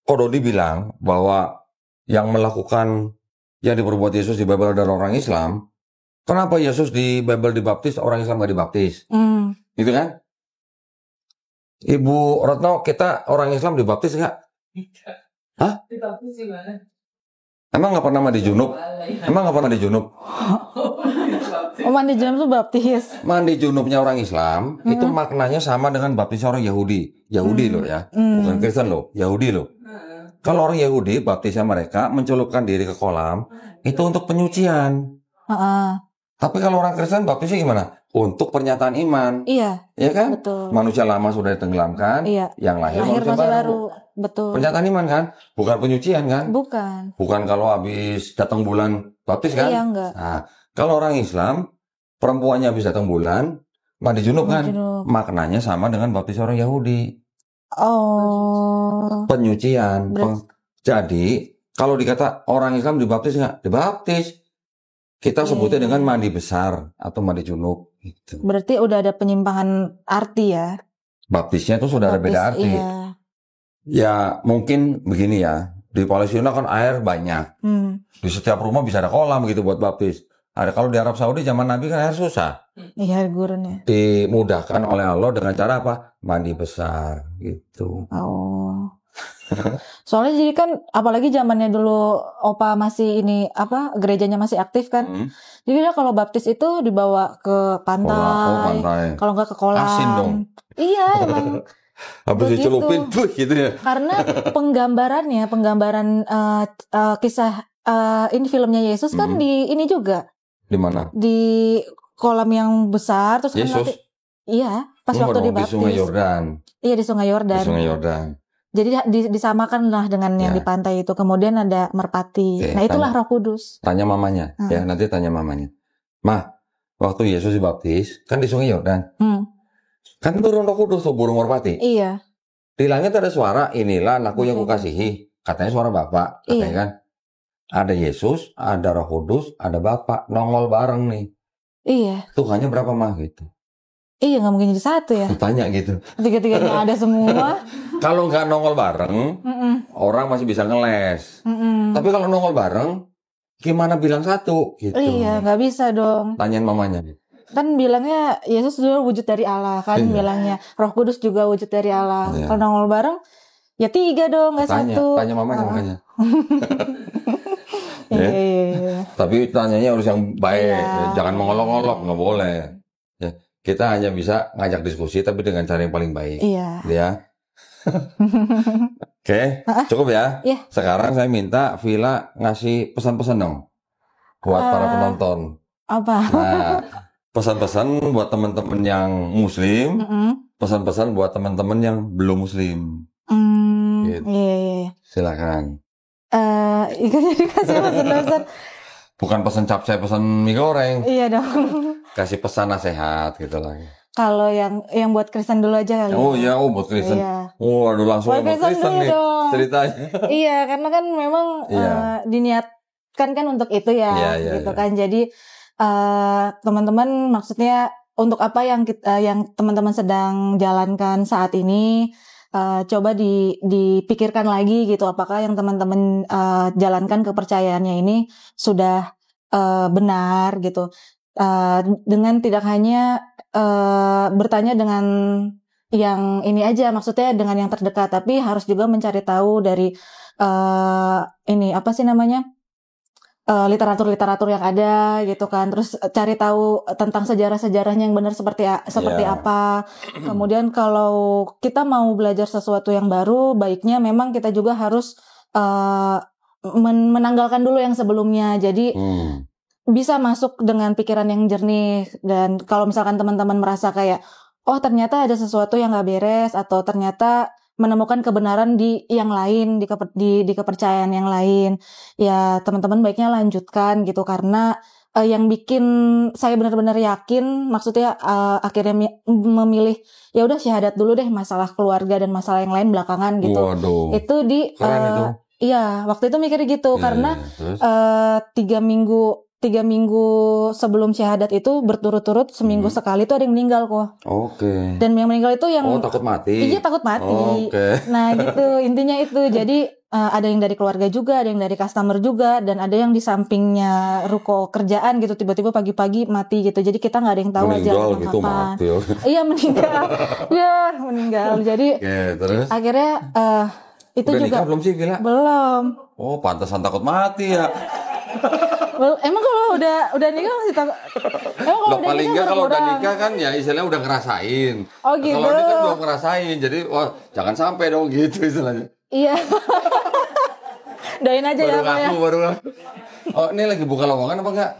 Kododi bilang bahwa yang melakukan yang diperbuat Yesus di Bible adalah orang Islam, kenapa Yesus di Bible dibaptis, orang Islam nggak dibaptis? Gitu kan? Ibu Retno, kita orang Islam dibaptis nggak? Hah? Dibaptis gimana? Emang nggak pernah mandi junub? Emang nggak pernah mandi junub? Oh, mandi junub itu baptis. Mandi junubnya orang Islam itu maknanya sama dengan baptisnya orang Yahudi. Yahudi loh ya, bukan Kristen loh, Yahudi loh. Kalau orang Yahudi baptisnya mereka mencelupkan diri ke kolam itu untuk penyucian. Tapi kalau orang Kristen baptisnya gimana? Untuk pernyataan iman. Iya. Ya kan? Betul. Manusia lama sudah ditenggelamkan, yang lahir manusia baru. Betul. Pernyataan iman kan? Bukan penyucian kan? Bukan. Bukan kalau habis datang bulan baptis kan? Iya, enggak. Nah, kalau orang Islam, perempuannya habis datang bulan, mandi junub kan? Maknanya sama dengan baptis orang Yahudi. Oh. Penyucian. Jadi, kalau dikata orang Islam dibaptis nggak? Dibaptis. Kita sebutnya dengan mandi besar atau mandi junub. Gitu. Berarti udah ada penyimpangan arti ya? Baptisnya itu sudah ada beda arti. Iya. Ya mungkin begini ya. Di Palestina kan air banyak. Di setiap rumah bisa ada kolam gitu buat baptis. Kalau di Arab Saudi zaman Nabi kan air susah. Iya, gurun ya. Dimudahkan oleh Allah dengan cara apa? Mandi besar gitu. Oh. Soalnya jadi kan apalagi zamannya dulu opa masih gerejanya masih aktif kan. Jadi dia kalau baptis itu dibawa ke pantai. Kalau nggak ke kolam. Asin dong. Iya, emang. Habis dicelupin gitu ya. Karena penggambaran kisah ini filmnya Yesus kan di ini juga. Di mana? Di kolam yang besar terus Yesus. Kan iya, pas waktu dibaptis. Di Sungai Yordan. Iya, di Sungai Yordan. Di Sungai Yordan. Jadi disamakan lah dengan yang di pantai itu. Kemudian ada merpati. Nah itulah Roh Kudus. Tanya mamanya, ya nanti tanya mamanya. Mah, waktu Yesus dibaptis kan di Sungai Yordan. Kan turun Roh Kudus tuh burung merpati. Iya. Di langit ada suara, inilah anakku yang kukasihi. Katanya suara Bapak, katanya kan. Ada Yesus, ada Roh Kudus, ada Bapak, nongol bareng nih. Iya. Tuhannya berapa mah gitu? Iya, nggak mungkin jadi satu ya. Tanya gitu. Tiga-tiganya ada semua. Kalau nggak nongol bareng, orang masih bisa ngeles. Tapi kalau nongol bareng, gimana bilang satu? Gitu. Iya, nggak bisa dong. Tanyain mamanya. Kan bilangnya Yesus juga wujud dari Allah kan, bilangnya Roh Kudus juga wujud dari Allah. Kalau nongol bareng, ya 3 dong, nggak satu. Tanya mamanya makanya. Iya. Tapi tanyanya harus yang baik, jangan mengolok-olok, nggak boleh. Ya, kita hanya bisa ngajak diskusi, tapi dengan cara yang paling baik. Iya. Ya. Oke, cukup ya. Iya. Sekarang saya minta Villa ngasih pesan-pesan dong buat para penonton. Apa? Nah, pesan-pesan buat teman-teman yang Muslim, pesan-pesan buat teman-teman yang belum Muslim. Gitu. Iya. Silakan. Ikutnya dikasih pesan-pesan. Bukan pesan capcay, pesan mie goreng. Iya dong. Kasih pesan nasihat gitu lah. Kalau yang buat Kristen dulu aja kali. Oh iya, buat Kristen. Iya. Oh, aduh langsung buat buat Kristen nih dong. ceritanya. Iya, karena kan memang diniatkan kan untuk itu ya, gitu kan. Jadi teman-teman, maksudnya untuk apa yang teman-teman sedang jalankan saat ini, coba dipikirkan lagi gitu, apakah yang teman-teman jalankan kepercayaannya ini sudah benar gitu. Dengan tidak hanya bertanya dengan yang ini aja, maksudnya dengan yang terdekat, tapi harus juga mencari tahu dari ini apa sih namanya, literatur-literatur yang ada gitu kan. Terus cari tahu tentang sejarah-sejarahnya yang benar seperti apa. Kemudian kalau kita mau belajar sesuatu yang baru, baiknya memang kita juga harus menanggalkan dulu yang sebelumnya. Jadi bisa masuk dengan pikiran yang jernih. Dan kalau misalkan teman-teman merasa kayak, oh ternyata ada sesuatu yang gak beres, atau ternyata menemukan kebenaran di yang lain, di kepercayaan yang lain, ya teman-teman baiknya lanjutkan gitu. Karena yang bikin saya benar-benar yakin, maksudnya akhirnya memilih ya udah syahadat dulu deh, masalah keluarga dan masalah yang lain belakangan gitu. Waduh. Itu iya, waktu itu mikir gitu karena 3 minggu sebelum syahadat itu berturut-turut seminggu sekali tuh ada yang meninggal kok. Oke. Dan yang meninggal itu yang takut mati. Iya, takut mati. Nah gitu, intinya itu. Jadi ada yang dari keluarga juga, ada yang dari customer juga, dan ada yang di sampingnya ruko kerjaan gitu, tiba-tiba pagi-pagi mati gitu. Jadi kita nggak ada yang tahu meninggal aja gitu, kapan. mati. Iya meninggal. meninggal. Jadi terus akhirnya itu udah juga nikah belum sih, Villa? Belum. Oh, pantesan takut mati ya. Emang kalau udah nikah masih takut? Emang kalau udah paling nikah nggak kalau udah berkurang? nikah kan ya istilahnya udah ngerasain. Oh gitu. Kalau ini kan belum ngerasain, jadi wah jangan sampai dong gitu istilahnya. Iya. Doain aja ya Pak ya. Baru ngaku. Oh, ini lagi buka lowongan apa enggak?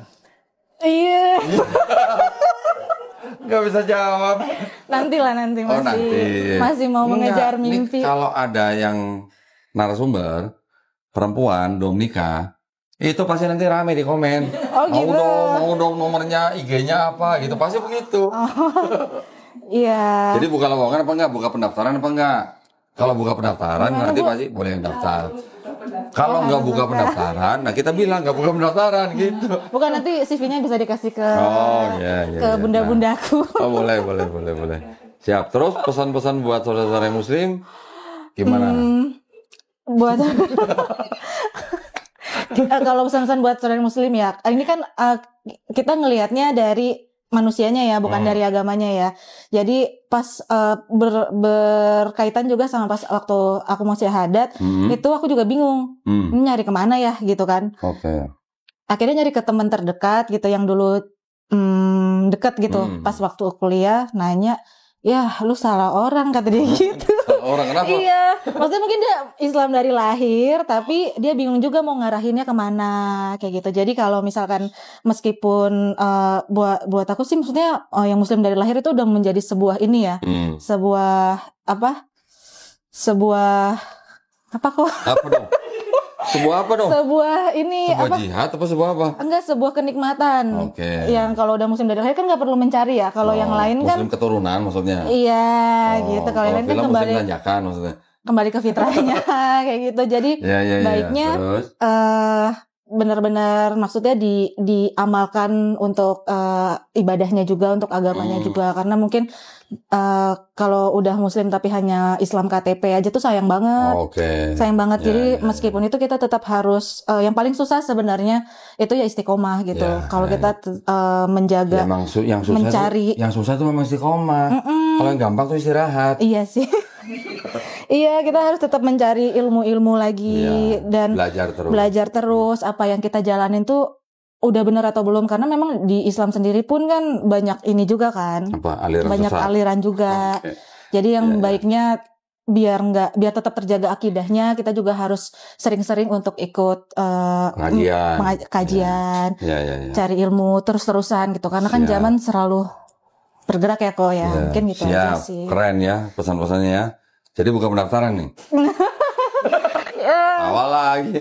Iya. Nggak bisa jawab. Nanti masih mau mengejar mimpi. Kalau ada yang narasumber perempuan belum nikah, itu pasti nanti rame di komen. Oh gitu. Mau dong nomornya, IG-nya apa gitu, pasti begitu. Iya. Jadi buka lowongan apa enggak? Buka pendaftaran apa enggak? Kalau buka pendaftaran nanti pasti boleh yang daftar. Kalau nggak buka pendaftaran, nah kita bilang nggak buka pendaftaran gitu. Bukan, nanti CV-nya bisa dikasih ke bunda-bundaku. Oh boleh. Siap. Terus pesan-pesan buat saudara-saudara Muslim gimana? Buat kalau pesan-pesan buat saudara Muslim ya, ini kan kita ngelihatnya dari manusianya ya, bukan dari agamanya ya. Jadi pas berkaitan juga sama pas waktu aku mau syahadat, itu aku juga bingung, ini nyari kemana ya gitu kan. Oke. Akhirnya nyari ke teman terdekat gitu yang dulu dekat gitu. Pas waktu kuliah nanya, ya lu salah orang kata dia gitu. Orang kenapa? Iya, maksudnya mungkin dia Islam dari lahir, tapi dia bingung juga mau ngarahinnya kemana kayak gitu. Jadi kalau misalkan meskipun buat aku sih, maksudnya yang Muslim dari lahir itu udah menjadi sebuah ini ya, sebuah apa kok? Apa dong? Sebuah apa dong? Sebuah ini sebuah jihad apa sebuah apa? Enggak, sebuah kenikmatan. Oke. Yang kalau udah Muslim dari lahir kan nggak perlu mencari ya. Kalau yang lain kan Muslim keturunan maksudnya. Iya, gitu. Kalau yang lain kan kembali tanjakan maksudnya. Kembali ke fitrahnya kayak gitu. Jadi baiknya benar-benar maksudnya diamalkan untuk ibadahnya juga, untuk agamanya juga, karena mungkin kalau udah muslim tapi hanya Islam KTP aja tuh sayang banget. Sayang banget. Jadi meskipun itu kita tetap harus yang paling susah sebenarnya itu ya istiqomah gitu. Kalau kita menjaga yang susah tuh memang istiqomah. Kalau yang gampang tuh istirahat. Iya sih. Iya, kita harus tetap mencari ilmu-ilmu lagi dan belajar terus apa yang kita jalanin tuh udah benar atau belum, karena memang di Islam sendiri pun kan banyak ini juga kan. Banyak aliran juga. Jadi yang baiknya biar tetap terjaga akidahnya, kita juga harus sering-sering untuk ikut kajian, cari ilmu terus-terusan gitu, karena kan zaman selalu bergerak ya kok ya. Mungkin gitu aja sih. Keren ya pesan-pesannya ya. Jadi bukan pendaftaran nih. Awal lagi.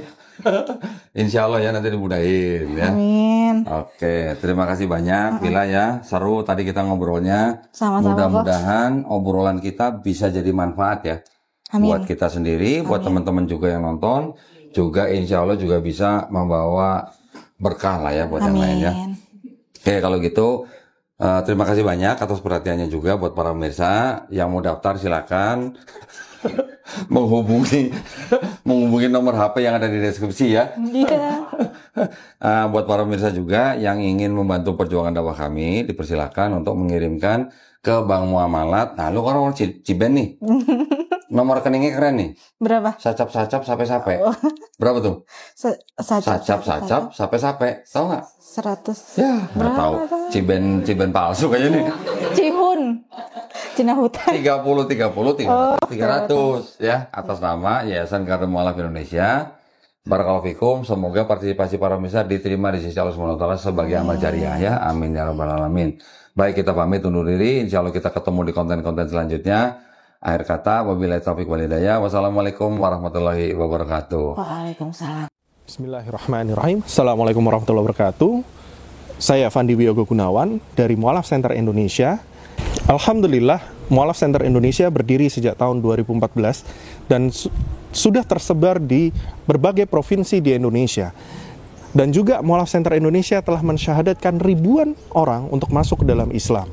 Insya Allah ya nanti dimudahin ya. Amin. Oke, terima kasih banyak Vila ya. Seru tadi kita ngobrolnya. Sama-sama. Mudah-mudahan obrolan kita bisa jadi manfaat ya. Amin. Buat kita sendiri, buat teman-teman juga yang nonton, juga insya Allah juga bisa membawa berkah lah ya buat yang lain ya. Oke, kalau gitu terima kasih banyak atas perhatiannya juga buat para pemirsa yang mau daftar silakan menghubungi nomor HP yang ada di deskripsi ya. Iya. Buat para pemirsa juga yang ingin membantu perjuangan dakwah kami, dipersilakan untuk mengirimkan ke Bank Muamalat. Nah, lu kan orang Ciben nih. Nomor rekeningnya keren nih. Berapa? Sacap sape. Berapa tuh? Sacap sape. Tahu nggak? 100. Ya, nggak tahu. Ciben palsu kayaknya nih. Cihun. Cina Hutan. 300 ya, atas nama Yayasan Garda Mualaf Indonesia. Barakallahu fikum, semoga partisipasi para pemirsa diterima di sisi Allah Subhanahu wa taala sebagai amal jariah ya. Amin ya rabbal alamin. Baik, kita pamit undur diri. Insyaallah kita ketemu di konten-konten selanjutnya. Akhir kata, wabillahi taufiq wal hidayah. Wassalamualaikum warahmatullahi wabarakatuh. Waalaikumsalam. Bismillahirrahmanirrahim. Assalamualaikum warahmatullahi wabarakatuh. Saya Fandi Wiyogo Gunawan dari Mualaf Center Indonesia. Alhamdulillah, Mualaf Center Indonesia berdiri sejak tahun 2014 dan sudah tersebar di berbagai provinsi di Indonesia. Dan juga Mualaf Center Indonesia telah mensyahadatkan ribuan orang untuk masuk ke dalam Islam.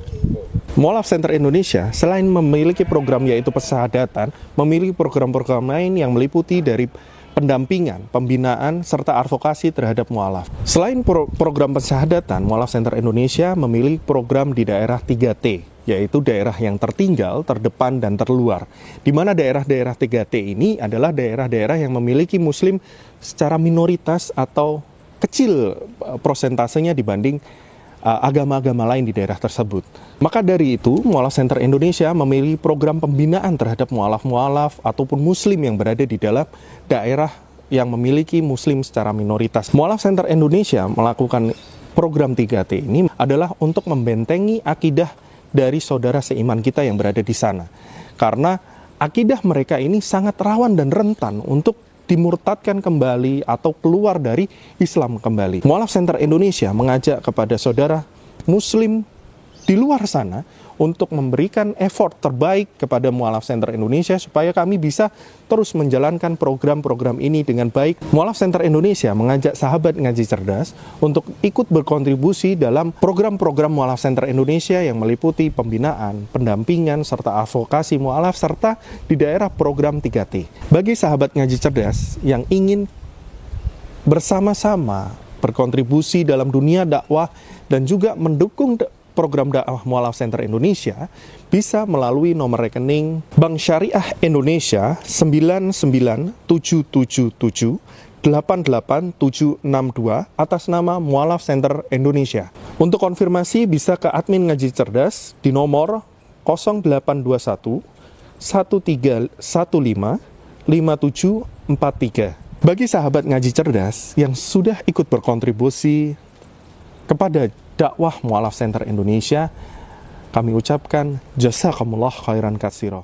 Mualaf Center Indonesia selain memiliki program yaitu pensyahadatan, memiliki program-program lain yang meliputi dari pendampingan, pembinaan, serta advokasi terhadap mualaf. Selain program pensyahadatan, Mualaf Center Indonesia memiliki program di daerah 3T, yaitu daerah yang tertinggal, terdepan, dan terluar. Di mana daerah-daerah 3T ini adalah daerah-daerah yang memiliki muslim secara minoritas atau kecil prosentasenya dibanding agama-agama lain di daerah tersebut. Maka dari itu, Mualaf Center Indonesia memiliki program pembinaan terhadap mualaf-mualaf ataupun muslim yang berada di dalam daerah yang memiliki muslim secara minoritas. Mualaf Center Indonesia melakukan program 3T ini adalah untuk membentengi akidah dari saudara seiman kita yang berada di sana. Karena akidah mereka ini sangat rawan dan rentan untuk dimurtadkan kembali atau keluar dari Islam kembali. Mualaf Center Indonesia mengajak kepada saudara muslim di luar sana untuk memberikan effort terbaik kepada Mualaf Center Indonesia supaya kami bisa terus menjalankan program-program ini dengan baik. Mualaf Center Indonesia mengajak sahabat ngaji cerdas untuk ikut berkontribusi dalam program-program Mualaf Center Indonesia yang meliputi pembinaan, pendampingan, serta advokasi mualaf serta di daerah program 3T. Bagi sahabat ngaji cerdas yang ingin bersama-sama berkontribusi dalam dunia dakwah dan juga mendukung program dakwah Mualaf Center Indonesia bisa melalui nomor rekening Bank Syariah Indonesia 99777887762 atas nama Mualaf Center Indonesia. Untuk konfirmasi bisa ke admin ngaji cerdas di nomor 0821 1315 5743. Bagi sahabat ngaji cerdas yang sudah ikut berkontribusi kepada dakwah Mualaf Center Indonesia, kami ucapkan jazakumullah khairan katsira.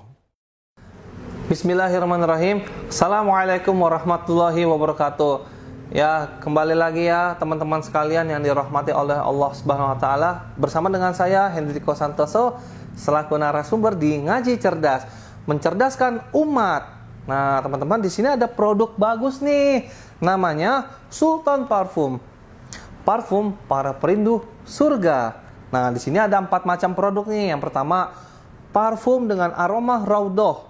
Bismillahirrahmanirrahim. Assalamualaikum warahmatullahi wabarakatuh. Ya, kembali lagi ya teman-teman sekalian yang dirahmati oleh Allah Subhanahu wa taala. Bersama dengan saya Hendriko Santoso selaku narasumber di Ngaji Cerdas, mencerdaskan umat Nah, teman-teman, di sini ada produk bagus nih. Namanya Sultan Parfum. Parfum para perindu surga. Nah, di sini ada 4 macam produk nih. Yang pertama, parfum dengan aroma Raudhah.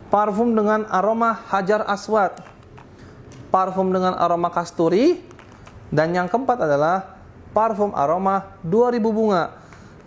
Parfum dengan aroma Hajar Aswad. Parfum dengan aroma kasturi. Dan yang keempat adalah parfum aroma 2000 bunga.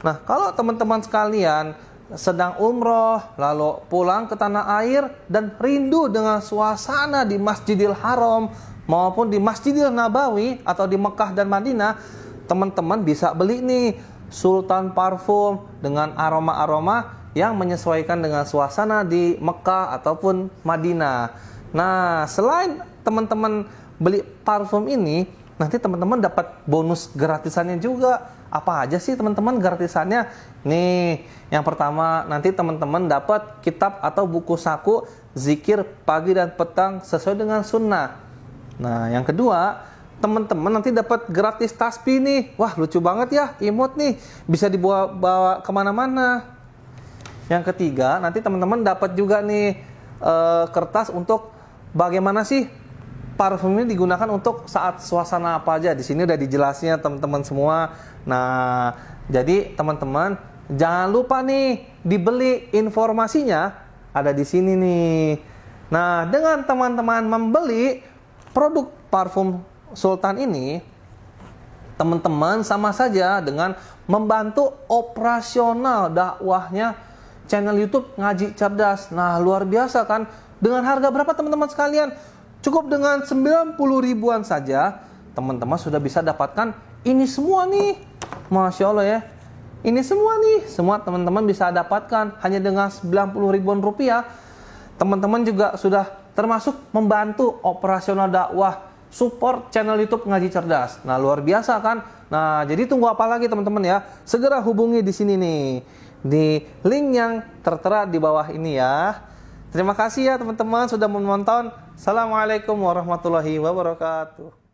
Nah, kalau teman-teman sekalian sedang umroh, lalu pulang ke tanah air dan rindu dengan suasana di Masjidil Haram maupun di Masjidil Nabawi atau di Mekah dan Madinah, teman-teman bisa beli nih Sultan Parfum dengan aroma-aroma yang menyesuaikan dengan suasana di Mekah ataupun Madinah. Nah, selain teman-teman beli parfum ini, nanti teman-teman dapat bonus gratisannya juga. Apa aja sih teman-teman gratisannya? Nih, yang pertama nanti teman-teman dapat kitab atau buku saku zikir pagi dan petang sesuai dengan sunnah. Nah, yang kedua, teman-teman nanti dapat gratis tasbih nih. Wah, lucu banget ya, imut nih, bisa dibawa kemana-mana. Yang ketiga, nanti teman-teman dapat juga nih kertas untuk bagaimana sih parfum ini digunakan untuk saat suasana apa aja. Di sini udah dijelasnya teman-teman semua. Nah, jadi teman-teman jangan lupa nih dibeli, informasinya ada di sini nih. Nah, dengan teman-teman membeli produk parfum Sultan ini, teman-teman sama saja dengan membantu operasional dakwahnya channel YouTube Ngaji Cerdas. Nah, luar biasa kan? Dengan harga berapa teman-teman sekalian? Cukup dengan 90 ribuan saja, teman-teman sudah bisa dapatkan ini semua nih. Masya Allah ya. Ini semua nih, semua teman-teman bisa dapatkan hanya dengan 90 ribuan rupiah. Teman-teman juga sudah termasuk membantu operasional dakwah, support channel YouTube Ngaji Cerdas. Nah, luar biasa kan? Nah, jadi tunggu apa lagi teman-teman ya? Segera hubungi di sini nih, di link yang tertera di bawah ini ya. Terima kasih ya teman-teman sudah menonton. Assalamualaikum warahmatullahi wabarakatuh.